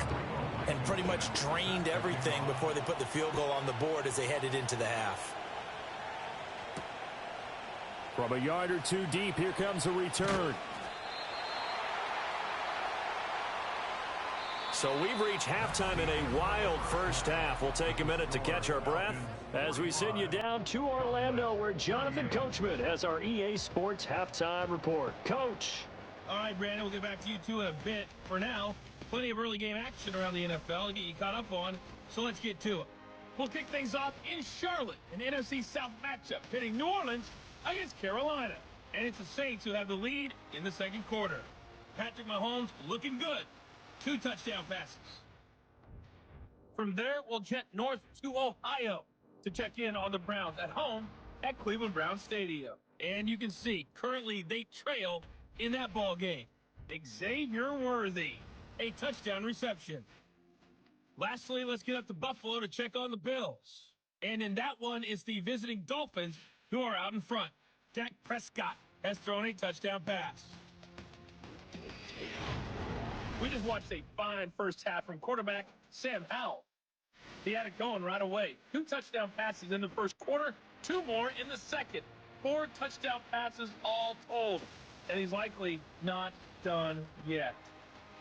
and pretty much drained everything before they put the field goal on the board as they headed into the half. From a yard or two deep, here comes a return. So we've reached halftime in a wild first half. We'll take a minute to catch our breath as we send you down to Orlando, where Jonathan Coachman has our EA Sports Halftime Report. Coach. All right, Brandon, we'll get back to you two in a bit. For now, plenty of early game action around the NFL to get you caught up on, so let's get to it. We'll kick things off in Charlotte, an NFC South matchup pitting New Orleans against Carolina. And it's the Saints who have the lead in the second quarter. Patrick Mahomes looking good. 2 touchdown passes. From there, we'll jet north to Ohio to check in on the Browns at home at Cleveland Browns Stadium. And you can see, currently they trail in that ball game. Xavier Worthy, a touchdown reception. Lastly, let's get up to Buffalo to check on the Bills. And in that one, it's the visiting Dolphins who are out in front. Dak Prescott has thrown a touchdown pass. We just watched a fine first half from quarterback Sam Howell. He had it going right away. 2 touchdown passes in the first quarter, 2 more in the second. 4 touchdown passes all told. And he's likely not done yet.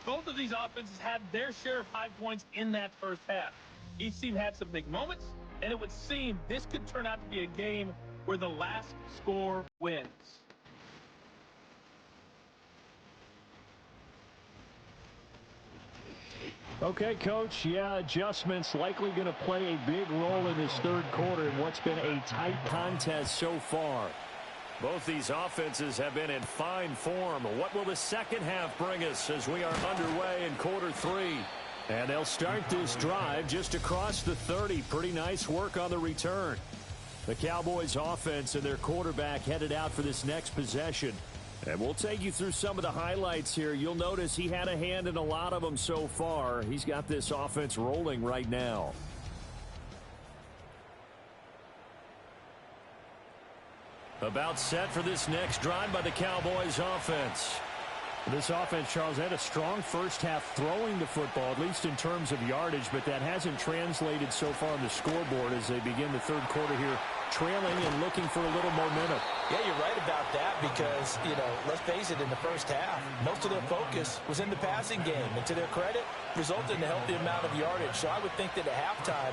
Both of these offenses had their share of high points in that first half. Each team had some big moments, and it would seem this could turn out to be a game where the last score wins. Okay, Coach. Yeah, adjustments likely going to play a big role in this third quarter in what's been a tight contest so far. Both these offenses have been in fine form. What will the second half bring us as we are underway in quarter 3? And they'll start this drive just across the 30. Pretty nice work on the return. The Cowboys offense and their quarterback headed out for this next possession. And we'll take you through some of the highlights here. You'll notice he had a hand in a lot of them so far. He's got this offense rolling right now. About set for this next drive by the Cowboys offense. This offense, Charles, had a strong first half throwing the football, at least in terms of yardage, but that hasn't translated so far on the scoreboard as they begin the third quarter here, trailing and looking for a little momentum. Yeah, you're right about that because, let's face it, in the first half, most of their focus was in the passing game. And to their credit, resulted in a healthy amount of yardage. So I would think that at halftime,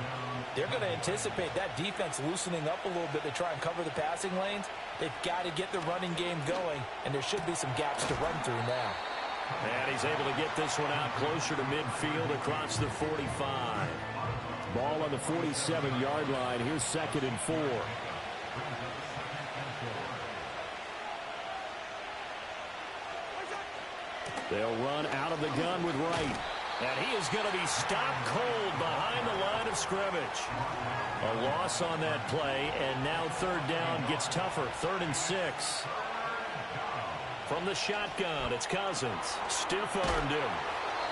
they're going to anticipate that defense loosening up a little bit to try and cover the passing lanes. They've got to get the running game going, and there should be some gaps to run through now. And he's able to get this one out closer to midfield across the 45. Ball on the 47-yard line. Here's 2nd and 4. They'll run out of the gun with Wright. And he is going to be stopped cold behind the line of scrimmage. A loss on that play, and now third down gets tougher. 3rd and 6. From the shotgun, it's Cousins. Stiff-armed him.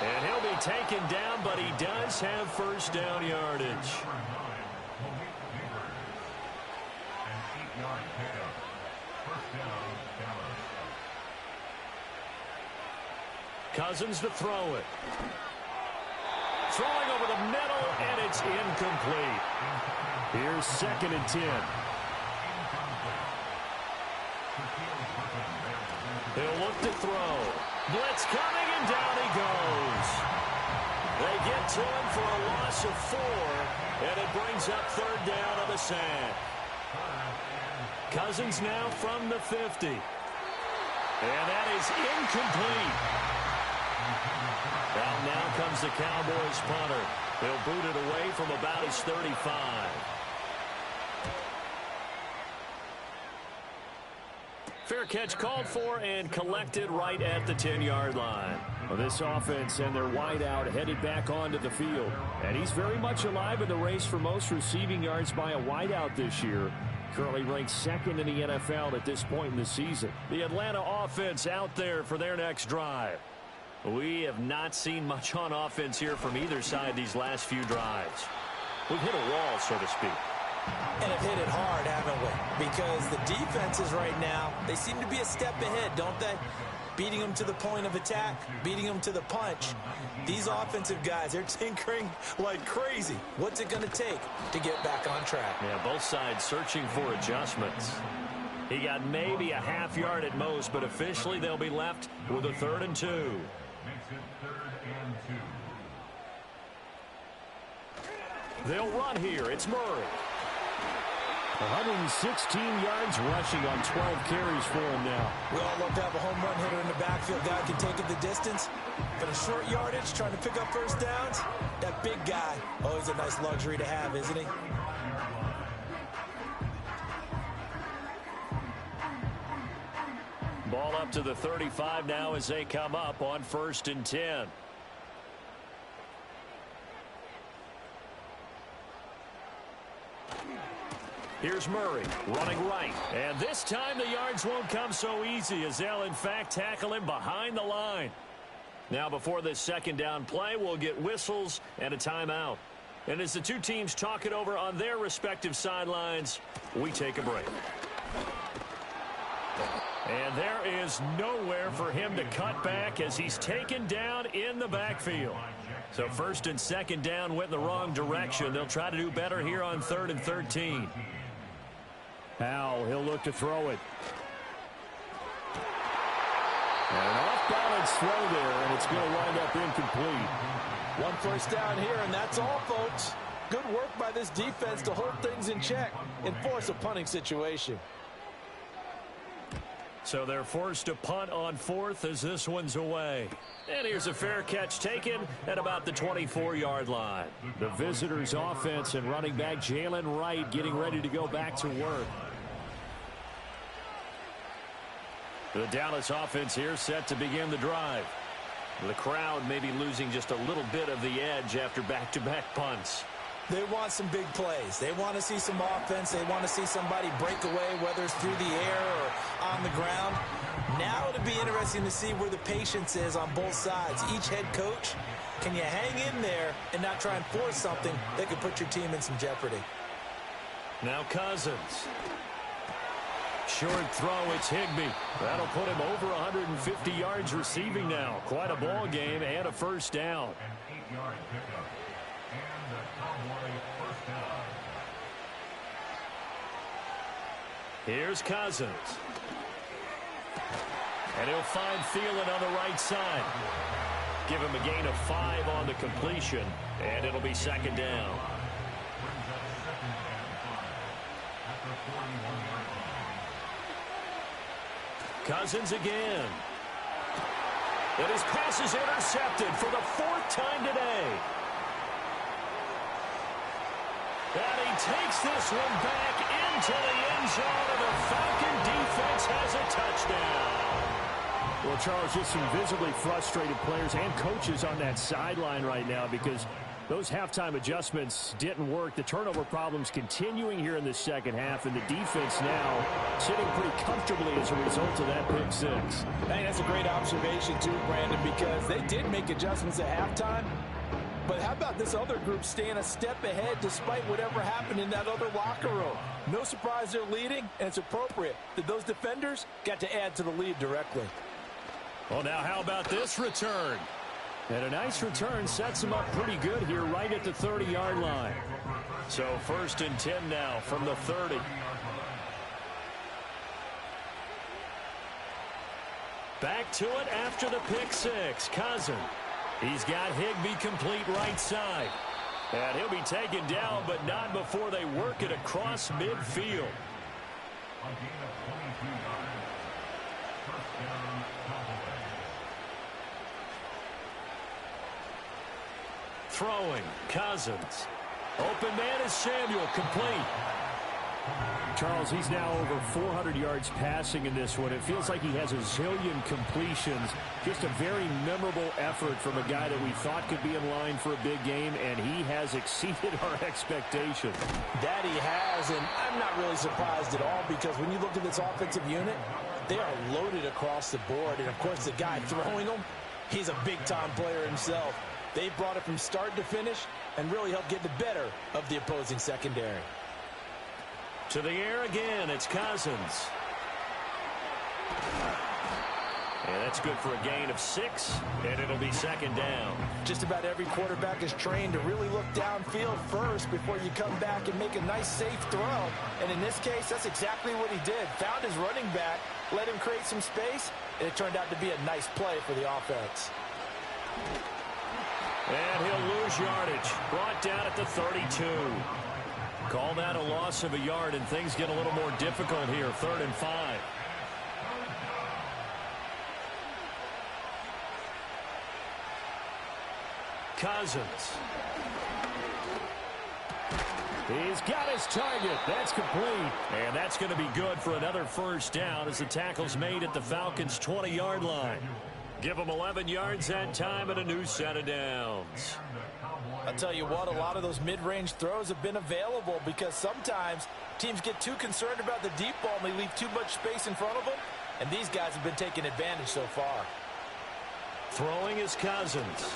And he'll be taken down, but he does have first down yardage. Cousins to throw it. Throwing over the middle, and it's incomplete. Here's 2nd and 10. He'll look to throw. Blitz coming, and down he goes. They get to him for a loss of 4, and it brings up third down on the sand. Cousins now from the 50. And that is incomplete. Well, now comes the Cowboys punter. He'll boot it away from about his 35. Fair catch called for and collected right at the 10-yard line. Well, this offense and their wideout headed back onto the field. And he's very much alive in the race for most receiving yards by a wideout this year. Currently ranked second in the NFL at this point in the season. The Atlanta offense out there for their next drive. We have not seen much on offense here from either side these last few drives. We've hit a wall, so to speak. And have hit it hard, haven't we? Because the defenses right now, they seem to be a step ahead, don't they? Beating them to the point of attack, beating them to the punch. These offensive guys, they're tinkering like crazy. What's it going to take to get back on track? Yeah, both sides searching for adjustments. He got maybe a half yard at most, but officially they'll be left with a 3rd and 2. Makes it 3rd and 2. They'll run here. It's Murray. 116 yards rushing on 12 carries for him now. We all love to have a home run hitter in the backfield. Guy can take it the distance. But a short yardage, trying to pick up first downs, that big guy, always a nice luxury to have, isn't he? Ball up to the 35 now as they come up on 1st and 10. Here's Murray running right. And this time the yards won't come so easy as they'll, in fact, tackle him behind the line. Now, before this 2nd down play, we'll get whistles and a timeout. And as the two teams talk it over on their respective sidelines, we take a break. And there is nowhere for him to cut back as he's taken down in the backfield. So 1st and 2nd down went in the wrong direction. They'll try to do better here on 3rd and 13. Howell, he'll look to throw it. And an off-balance throw there, and it's going to wind up incomplete. 1 first down here, and that's all, folks. Good work by this defense to hold things in check and force a punting situation. So they're forced to punt on 4th as this one's away. And here's a fair catch taken at about the 24-yard line. The visitors' offense and running back Jalen Wright getting ready to go back to work. The Dallas offense here set to begin the drive. The crowd may be losing just a little bit of the edge after back-to-back punts. They want some big plays. They want to see some offense. They want to see somebody break away, whether it's through the air or on the ground. Now it'll be interesting to see where the patience is on both sides. Each head coach, can you hang in there and not try and force something that could put your team in some jeopardy? Now Cousins. Short throw, it's Higbee. That'll put him over 150 yards receiving now. Quite a ball game and a 1st down. An 8-yard pickup. And the Cowboy 1st down. Here's Cousins. And he'll find Thielen on the right side. Give him a gain of 5 on the completion, and it'll be 2nd down. Brings up 2nd and 5 at the 41-yard line. Cousins again. And his pass is intercepted for the 4th time today. And he takes this one back into the end zone, and the Falcon defense has a touchdown. Well, Charles, just some visibly frustrated players and coaches on that sideline right now because those halftime adjustments didn't work. The turnover problems continuing here in the 2nd half, and the defense now sitting pretty comfortably as a result of that pick 6. I think that's a great observation, too, Brandon, because they did make adjustments at halftime. But how about this other group staying a step ahead despite whatever happened in that other locker room? No surprise they're leading, and it's appropriate that those defenders got to add to the lead directly. Well, now how about this return? And a nice return sets him up pretty good here right at the 30-yard line. So 1st and 10 now from the 30. Back to it after the pick 6. Cousins. He's got Higbee complete right side. And he'll be taken down, but not before they work it across midfield. A gain of 22 yards. 1st down, Cowboys. Throwing, Cousins. Open man is Samuel, complete. Charles, he's now over 400 yards passing in this one. It feels like he has a zillion completions. Just a very memorable effort from a guy that we thought could be in line for a big game, and he has exceeded our expectations. That he has, and I'm not really surprised at all, because when you look at this offensive unit, they are loaded across the board. And, of course, the guy throwing them, he's a big-time player himself. They brought it from start to finish and really helped get the better of the opposing secondary. To the air again, it's Cousins. And that's good for a gain of 6, and it'll be second down. Just about every quarterback is trained to really look downfield first before you come back and make a nice, safe throw. And in this case, that's exactly what he did. Found his running back, let him create some space, and it turned out to be a nice play for the offense. And he'll lose yardage. Brought down at the 32. Call that a loss of a yard, and things get a little more difficult here. 3rd and 5. Cousins. He's got his target. That's complete. And that's going to be good for another first down as the tackle's made at the Falcons' 20-yard line. Give them 11 yards that time and a new set of downs. I'll tell you what, a lot of those mid-range throws have been available because sometimes teams get too concerned about the deep ball and they leave too much space in front of them, and these guys have been taking advantage so far. Throwing is Cousins.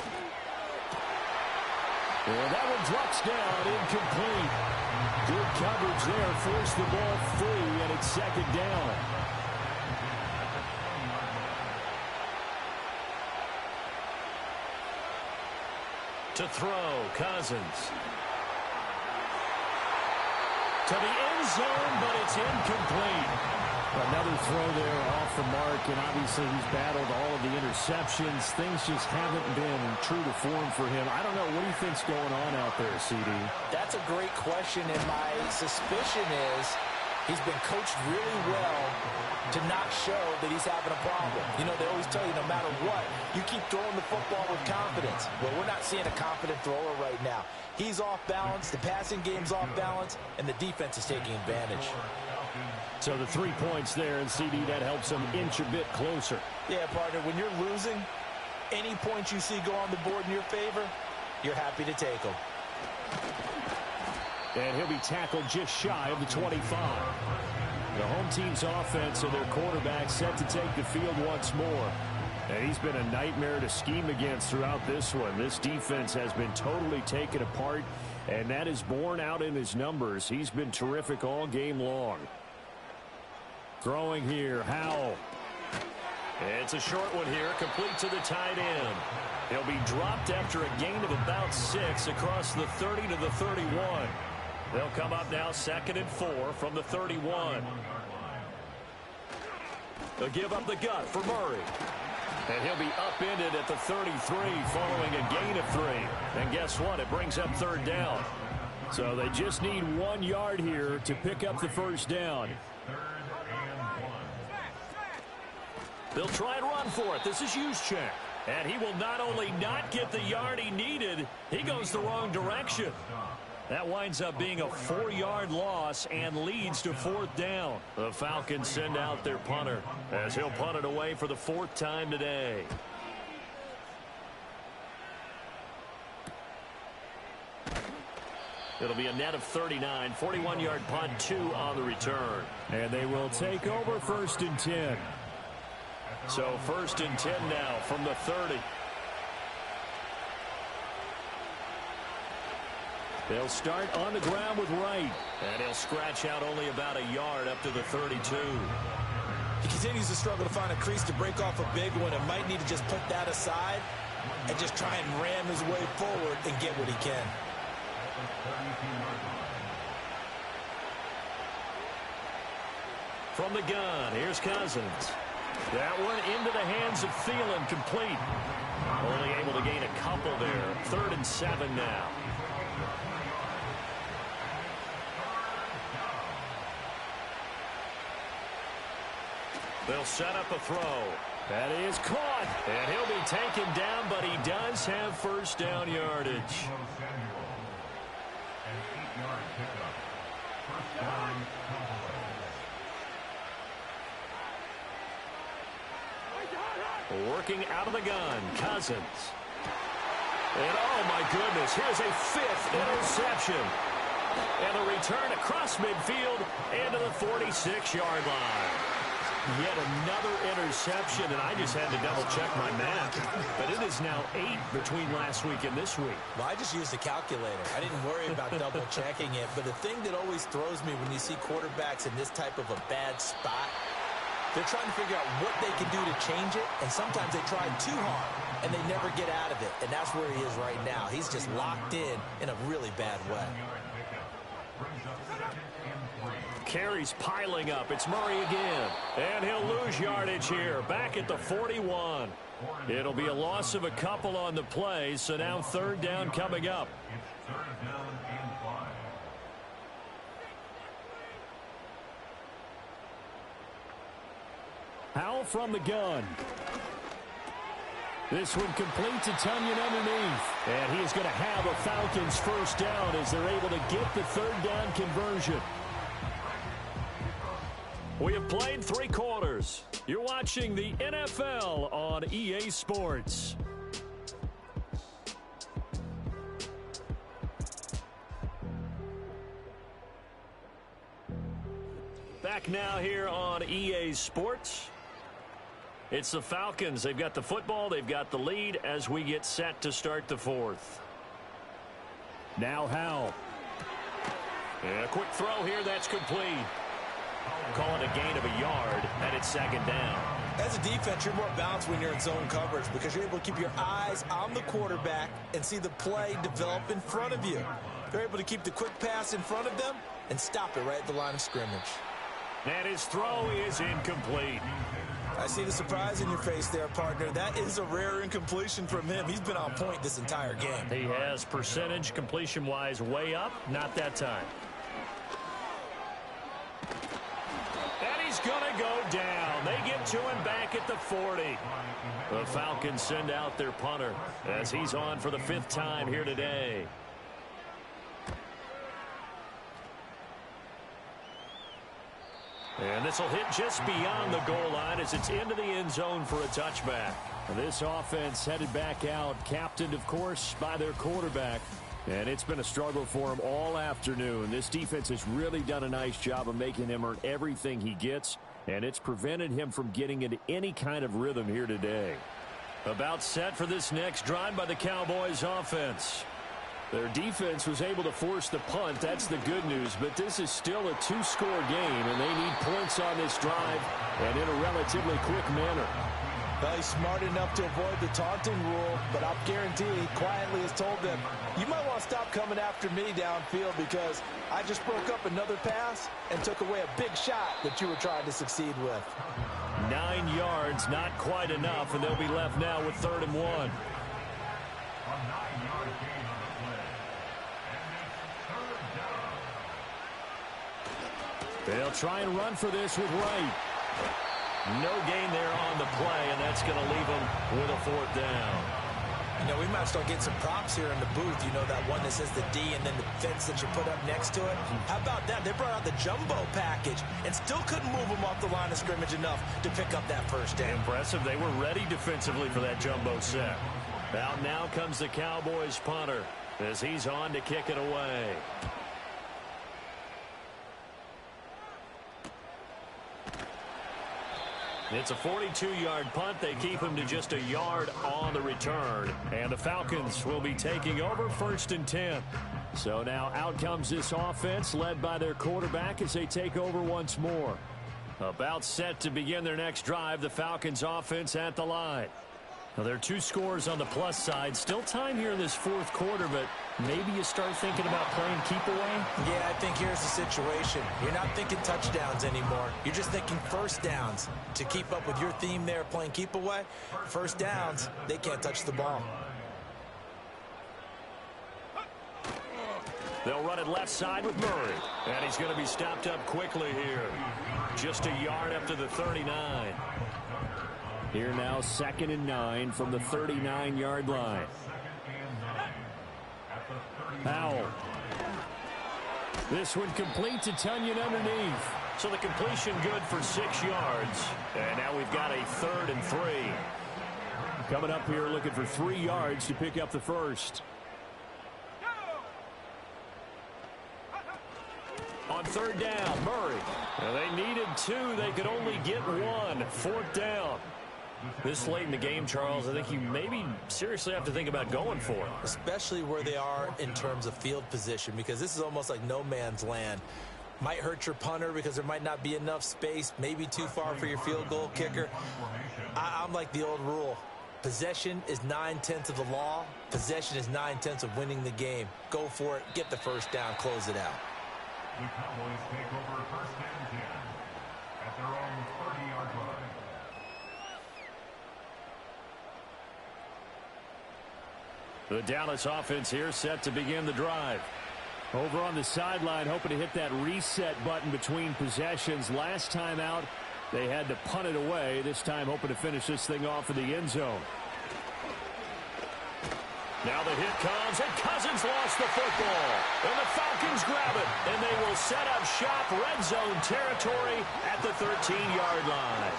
And that one drops down, incomplete. Good coverage there, forced the ball free, and it's second down. To throw, Cousins. To the end zone, but it's incomplete. Another throw there off the mark, and obviously he's battled all of the interceptions. Things just haven't been true to form for him. I don't know. What do you think's going on out there, CD? That's a great question, and my suspicion is he's been coached really well to not show that he's having a problem. You know, they always tell you no matter what, you keep throwing the football with confidence. Well, we're not seeing a confident thrower right now. He's off balance, the passing game's off balance, and the defense is taking advantage. So the 3 points there, and CD, that helps him inch a bit closer. Yeah, partner, when you're losing, any points you see go on the board in your favor, you're happy to take them. And he'll be tackled just shy of the 25. The home team's offense and their quarterback set to take the field once more. And he's been a nightmare to scheme against throughout this one. This defense has been totally taken apart, and that is borne out in his numbers. He's been terrific all game long. Throwing here, Howell. It's a short one here, complete to the tight end. He'll be dropped after a gain of about 6 across the 30 to the 31. They'll come up now 2nd and 4 from the 31. They'll give up the gut for Murray. And he'll be upended at the 33 following a gain of 3. And guess what? It brings up 3rd down. So they just need 1 yard here to pick up the first down. They'll try and run for it. This is Juszczyk. And he will not only not get the yard he needed, he goes the wrong direction. That winds up being a 4-yard loss and leads to 4th down. The Falcons send out their punter as he'll punt it away for the 4th time today. It'll be a net of 39, 41-yard punt, 2 on the return. And they will take over 1st and 10. So 1st and 10 now from the 30. They'll start on the ground with Wright. And he'll scratch out only about a yard up to the 32. He continues to struggle to find a crease to break off a big one and might need to just put that aside and just try and ram his way forward and get what he can. From the gun, here's Cousins. That one into the hands of Thielen, complete. Only able to gain a couple there. 3rd and 7 now. They'll set up a throw. That is caught. And he'll be taken down, but he does have 1st down yardage. Working out of the gun, Cousins. And oh my goodness, here's a 5th interception. And a return across midfield into the 46-yard line. Yet another interception, and I just had to double-check my math. But it is now 8 between last week and this week. Well, I just used a calculator. I didn't worry about double-checking it. But the thing that always throws me when you see quarterbacks in this type of a bad spot, they're trying to figure out what they can do to change it, and sometimes they try too hard, and they never get out of it. And that's where he is right now. He's just locked in a really bad way. Carries piling up. It's Murray again. And he'll lose yardage here. Back at the 41. It'll be a loss of a couple on the play, so now 3rd down coming up. It's 3rd down and 5. Howell from the gun. This one complete to Tunyon underneath. And he is going to have a Falcons 1st down as they're able to get the 3rd down conversion. We have played 3 quarters. You're watching the NFL on EA Sports. Back now here on EA Sports. It's the Falcons. They've got the football. They've got the lead as we get set to start the 4th. Now Howell. And a quick throw here. That's complete. Call it a gain of a yard, and it's 2nd down. As a defense, you're more balanced when you're in zone coverage because you're able to keep your eyes on the quarterback and see the play develop in front of you. They're able to keep the quick pass in front of them and stop it right at the line of scrimmage. And his throw is incomplete. I see the surprise in your face there, partner. That is a rare incompletion from him. He's been on point this entire game. He has percentage completion-wise way up. Not that time. And he's going to go down. They get to him back at the 40. The Falcons send out their punter as he's on for the 5th time here today. And this will hit just beyond the goal line as it's into the end zone for a touchback. This offense headed back out, captained, of course, by their quarterback. And it's been a struggle for him all afternoon. This defense has really done a nice job of making him earn everything he gets, and it's prevented him from getting into any kind of rhythm here today. About set for this next drive by the Cowboys offense. Their defense was able to force the punt. That's the good news. But this is still a 2-score game, and they need points on this drive and in a relatively quick manner. Well, he's smart enough to avoid the taunting rule, but I'll guarantee he quietly has told them, you might want to stop coming after me downfield because I just broke up another pass and took away a big shot that you were trying to succeed with. 9 yards, not quite enough, and they'll be left now with 3rd and 1. A 9-yard gain on the play. And it's 3rd down. They'll try and run for this with Wright. No gain there on the play, and that's going to leave them with a 4th down. You know, we might start getting some props here in the booth. You know, that one that says the D and then the fence that you put up next to it. How about that? They brought out the jumbo package and still couldn't move them off the line of scrimmage enough to pick up that 1st down. Impressive. They were ready defensively for that jumbo set. Out now comes the Cowboys punter as he's on to kick it away. It's a 42-yard punt. They keep him to just a yard on the return. And the Falcons will be taking over 1st and 10. So now out comes this offense led by their quarterback as they take over once more. About set to begin their next drive, the Falcons offense at the line. Now, there are 2 scores on the plus side. Still time here in this 4th quarter, but maybe you start thinking about playing keep away? Yeah, I think here's the situation. You're not thinking touchdowns anymore. You're just thinking 1st downs. To keep up with your theme there, playing keep away, 1st downs, they can't touch the ball. They'll run it left side with Murray. And he's going to be stopped up quickly here. Just a yard up to the 39. Here now, 2nd and 9 from the 39-yard line. Howell. This one complete to Tunyon underneath. So the completion good for 6 yards. And now we've got a 3rd and 3. Coming up here looking for 3 yards to pick up the first. On 3rd down, Murray. Well, they needed 2. They could only get 1. 4th down. This late in the game, Charles, I think you maybe seriously have to think about going for it. Especially where they are in terms of field position, because this is almost like no man's land. Might hurt your punter because there might not be enough space, maybe too far for your field goal kicker. I'm like the old rule. Possession is 9/10 of the law. Possession is 9/10 of winning the game. Go for it. Get the first down. Close it out. The Cowboys take over 1st and 10 at their own 30-yard line. The Dallas offense here set to begin the drive. Over on the sideline, hoping to hit that reset button between possessions. Last time out, they had to punt it away. This time, hoping to finish this thing off in the end zone. Now the hit comes, and Cousins lost the football. And the Falcons grab it, and they will set up shop red zone territory at the 13-yard line.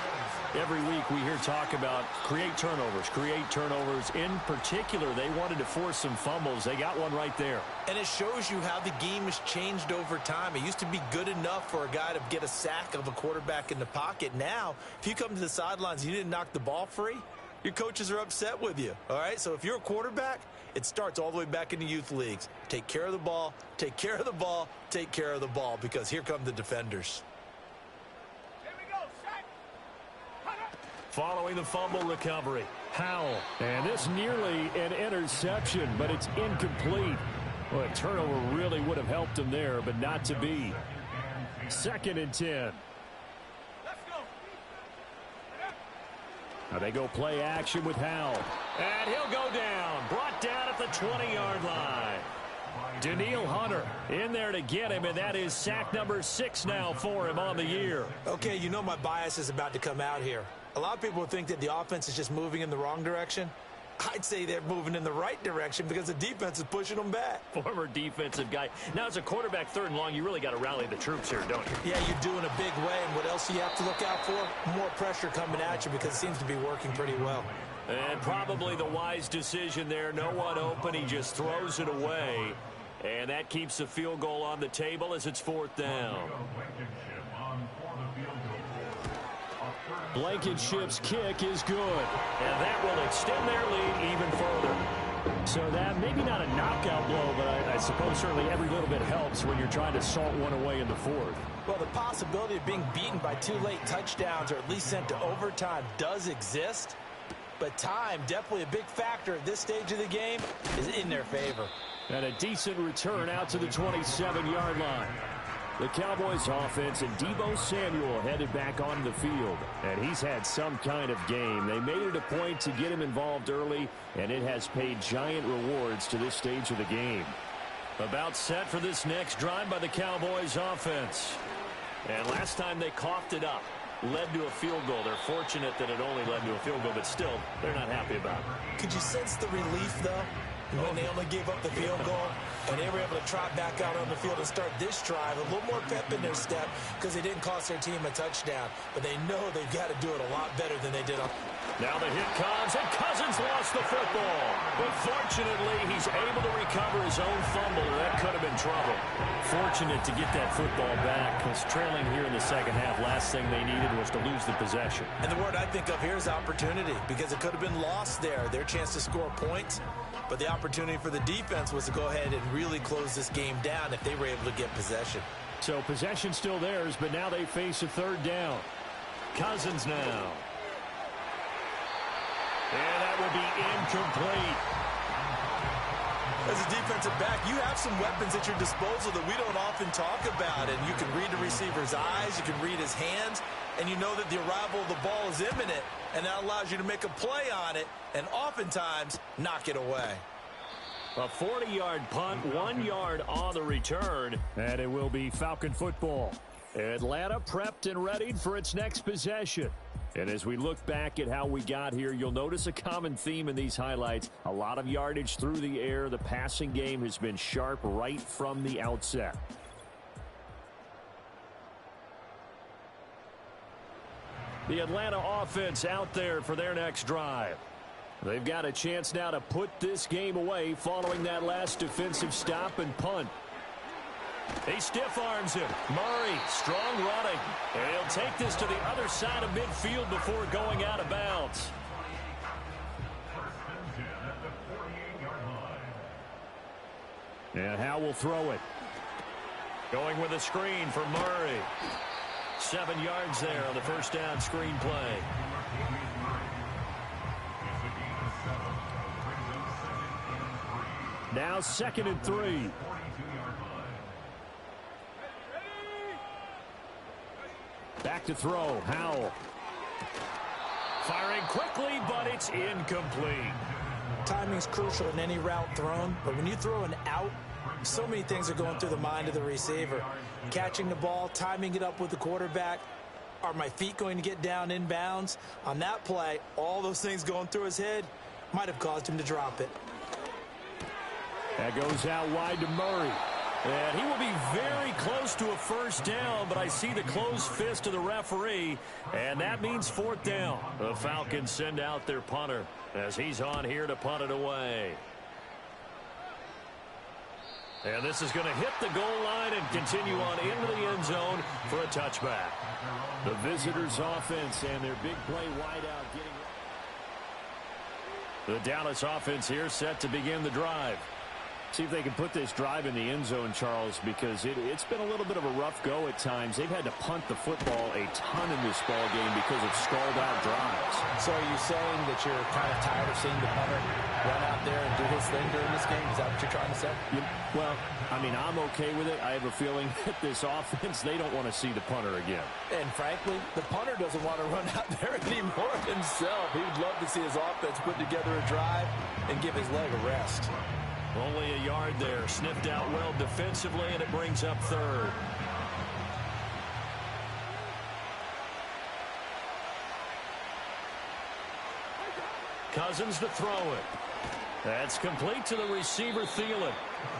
Every week we hear talk about create turnovers. In particular, they wanted to force some fumbles. They got one right there. And it shows you how the game has changed over time. It used to be good enough for a guy to get a sack of a quarterback in the pocket. Now, if you come to the sidelines and you didn't knock the ball free, your coaches are upset with you. All right, so if you're a quarterback, it starts all the way back in the youth leagues. Take care of the ball, take care of the ball, take care of the ball, because here come the defenders. Following the fumble recovery, Howell. And this nearly an interception, but it's incomplete. Well, a turnover really would have helped him there, but not to be. 2nd and 10. Now they go play action with Howell. And he'll go down. Brought down at the 20-yard line. Daniil Hunter in there to get him, and that is sack number 6 now for him on the year. Okay, you know my bias is about to come out here. A lot of people think that the offense is just moving in the wrong direction. I'd say they're moving in the right direction because the defense is pushing them back. Former defensive guy. Now, as a quarterback 3rd and long, you really got to rally the troops here, don't you? Yeah, you do in a big way. And what else do you have to look out for? More pressure coming at you because it seems to be working pretty well. And probably the wise decision there. No one open. He just throws it away. And that keeps the field goal on the table as it's 4th down. Blankenship's kick is good. And that will extend their lead even further. So that maybe not a knockout blow, but I suppose certainly every little bit helps when you're trying to salt one away in the 4th. Well, the possibility of being beaten by 2 late touchdowns or at least sent to overtime does exist. But time, definitely a big factor at this stage of the game, is in their favor. And a decent return out to the 27-yard line. The Cowboys offense and Deebo Samuel headed back onto the field. And he's had some kind of game. They made it a point to get him involved early, and it has paid giant rewards to this stage of the game. About set for this next drive by the Cowboys offense. And last time they coughed it up, led to a field goal. They're fortunate that it only led to a field goal, but still, they're not happy about it. Could you sense the relief, though, when they only gave up the field goal? And they were able to trot back out on the field and start this drive. A little more pep in their step because they didn't cost their team a touchdown. But they know they've got to do it a lot better than they did on. Now the hit comes, and Cousins lost the football. But fortunately, he's able to recover his own fumble, or that could have been trouble. Fortunate to get that football back. Because trailing here in the second half, last thing they needed was to lose the possession. And the word I think of here is opportunity, because it could have been lost there. Their chance to score points. But the opportunity for the defense was to go ahead and really close this game down if they were able to get possession. So possession still theirs, but now they face a 3rd down. Cousins now. And that will be incomplete. As a defensive back, you have some weapons at your disposal that we don't often talk about. And you can read the receiver's eyes, you can read his hands, and you know that the arrival of the ball is imminent. And that allows you to make a play on it and oftentimes knock it away. A 40-yard punt, 1 yard on the return. And it will be Falcon football. Atlanta prepped and readied for its next possession. And as we look back at how we got here, you'll notice a common theme in these highlights. A lot of yardage through the air. The passing game has been sharp right from the outset. The Atlanta offense out there for their next drive. They've got a chance now to put this game away following that last defensive stop and punt. He stiff arms him. Murray, strong running. And he'll take this to the other side of midfield before going out of bounds. And Howe will throw it. Going with a screen for Murray. 7 yards there on the first down screen play. Now 2nd and 3. Back to throw. Howell. Firing quickly, but it's incomplete. Timing's crucial in any route thrown, but when you throw an out, so many things are going through the mind of the receiver. Catching the ball, timing it up with the quarterback. Are my feet going to get down in bounds? On that play, all those things going through his head might have caused him to drop it. That goes out wide to Murray. And he will be very close to a first down, but I see the closed fist of the referee, and that means 4th down. The Falcons send out their punter as he's on here to punt it away. And this is going to hit the goal line and continue on into the end zone for a touchback. The visitors' offense and their big play wideout getting... The Dallas offense here set to begin the drive. See if they can put this drive in the end zone, Charles, because it's been a little bit of a rough go at times. They've had to punt the football a ton in this ball game because of stalled-out drives. So are you saying that you're kind of tired of seeing the punter run out there and do his thing during this game? Is that what you're trying to say? Well, I mean, I'm okay with it. I have a feeling that this offense, they don't want to see the punter again. And frankly, the punter doesn't want to run out there anymore himself. He would love to see his offense put together a drive and give his leg a rest. Only a yard there. Sniffed out well defensively, and it brings up 3rd. Cousins to throw it. That's complete to the receiver, Thielen.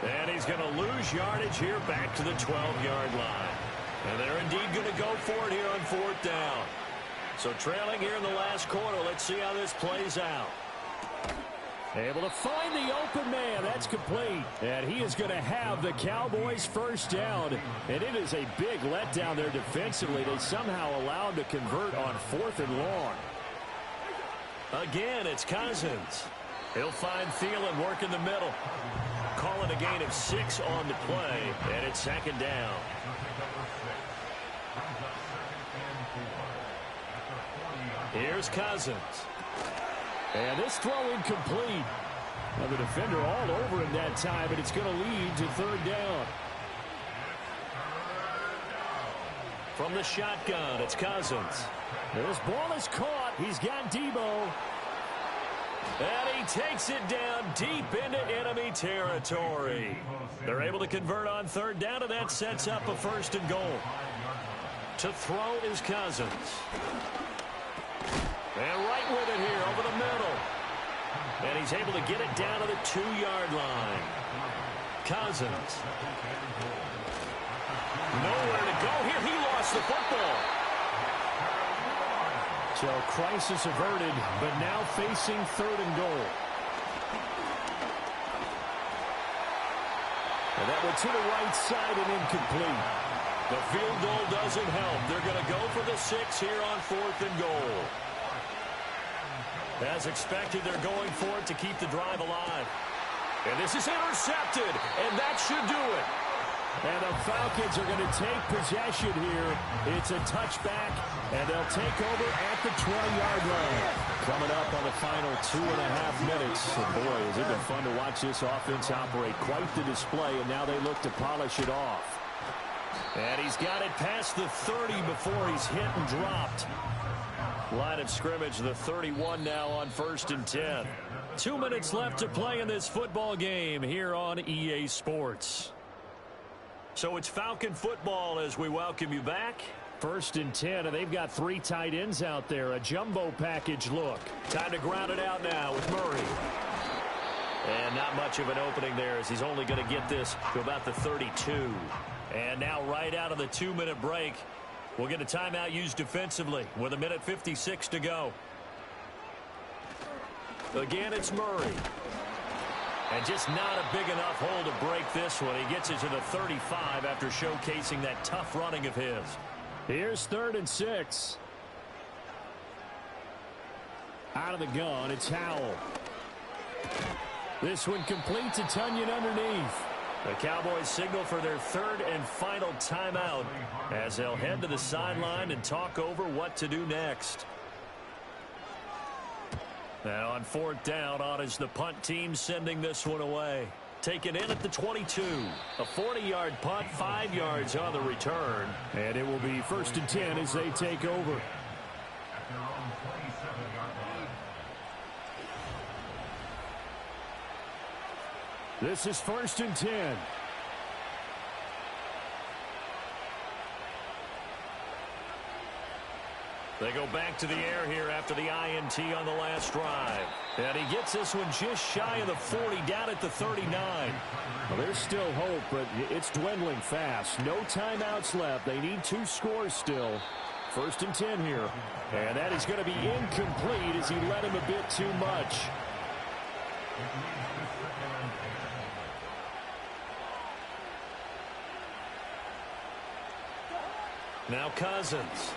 And he's going to lose yardage here back to the 12-yard line. And they're indeed going to go for it here on 4th down. So trailing here in the last quarter. Let's see how this plays out. Able to find the open man. That's complete. And he is going to have the Cowboys' first down. And it is a big letdown there defensively. They somehow allow him to convert on 4th and long. Again, it's Cousins. He'll find Thielen working the middle. Calling a gain of 6 on the play. And it's 2nd down. Here's Cousins. And this throw incomplete. Now the defender all over him that time, and it's going to lead to 3rd down. From the shotgun, it's Cousins. This ball is caught. He's got Debo. And he takes it down deep into enemy territory. They're able to convert on 3rd down, and that sets up a 1st and goal. To throw is Cousins. And right with it here over the middle. And he's able to get it down to the 2-yard line. Cousins. Nowhere to go here. He lost the football. So crisis averted, but now facing 3rd and goal. And that went to the right side and incomplete. The field goal doesn't help. They're going to go for the 6 here on 4th and goal. As expected, they're going for it to keep the drive alive. And this is intercepted, and that should do it. And the Falcons are going to take possession here. It's a touchback, and they'll take over at the 20-yard line. Coming up on the final 2.5 minutes. And boy, has it been fun to watch this offense operate. Quite the display, and now they look to polish it off. And he's got it past the 30 before he's hit and dropped. Line of scrimmage, the 31 now on 1st and 10. 2 minutes left to play in this football game here on EA Sports. So it's Falcon football as we welcome you back. 1st and 10, and they've got 3 tight ends out there. A jumbo package look. Time to ground it out now with Murray. And not much of an opening there as he's only going to get this to about the 32. And now right out of the 2-minute break, We'll get a timeout used defensively with 1:56 to go. Again, it's Murray. And just not a big enough hole to break this one. He gets it to the 35 after showcasing that tough running of his. Here's 3rd and 6. Out of the gun, it's Howell. This one complete to Tunyon underneath. The Cowboys signal for their 3rd and final timeout as they'll head to the sideline and talk over what to do next. Now on 4th down, on is the punt team sending this one away. Taken in at the 22. A 40-yard punt, 5 yards on the return. And it will be 1st and 10 as they take over. This is 1st and 10. They go back to the air here after the INT on the last drive. And he gets this one just shy of the 40, down at the 39. Well, there's still hope, but it's dwindling fast. No timeouts left. They need 2 scores still. 1st and 10 here. And that is going to be incomplete as he led him a bit too much. Now Cousins.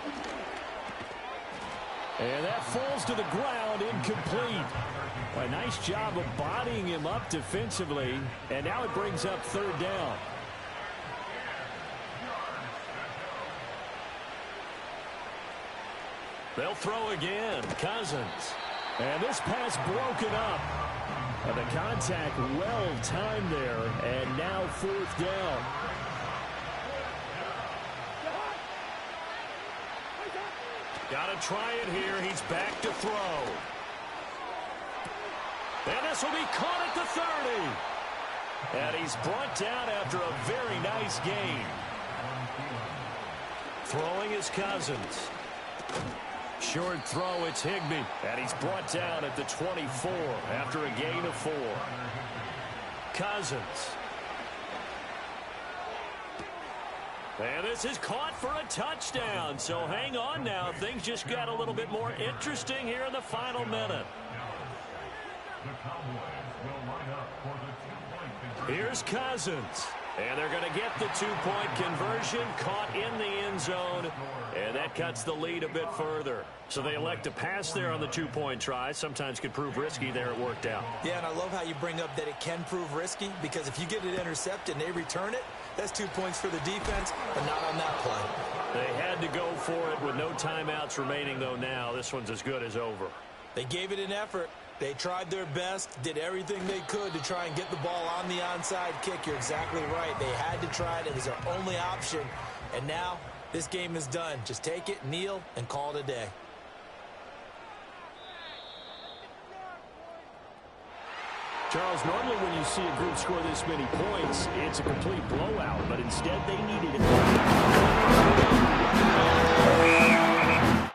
And that falls to the ground, incomplete. A nice job of bodying him up defensively. And now it brings up 3rd down. They'll throw again. Cousins. And this pass broken up. And the contact well timed there. And now 4th down. Got to try it here. He's back to throw. And this will be caught at the 30. And he's brought down after a very nice gain. Throwing is Cousins. Short throw, it's Higbee. And he's brought down at the 24 after a gain of 4. Cousins. And this is caught for a touchdown. So hang on now. Things just got a little bit more interesting here in the final minute. Here's Cousins. And they're going to get the 2-point conversion, caught in the end zone, and that cuts the lead a bit further. So they elect to pass there on the 2-point try. Sometimes could prove risky. There it worked out. Yeah, and I love how you bring up that it can prove risky, because if you get it intercepted and they return it, that's 2 points for the defense, but not on that play. They had to go for it with no timeouts remaining, though now. This one's as good as over. They gave it an effort. They tried their best, did everything they could to try and get the ball on the onside kick. You're exactly right. They had to try it. It was their only option. And now this game is done. Just take it, kneel, and call it a day. Charles, normally when you see a group score this many points, it's a complete blowout. But instead, they needed it.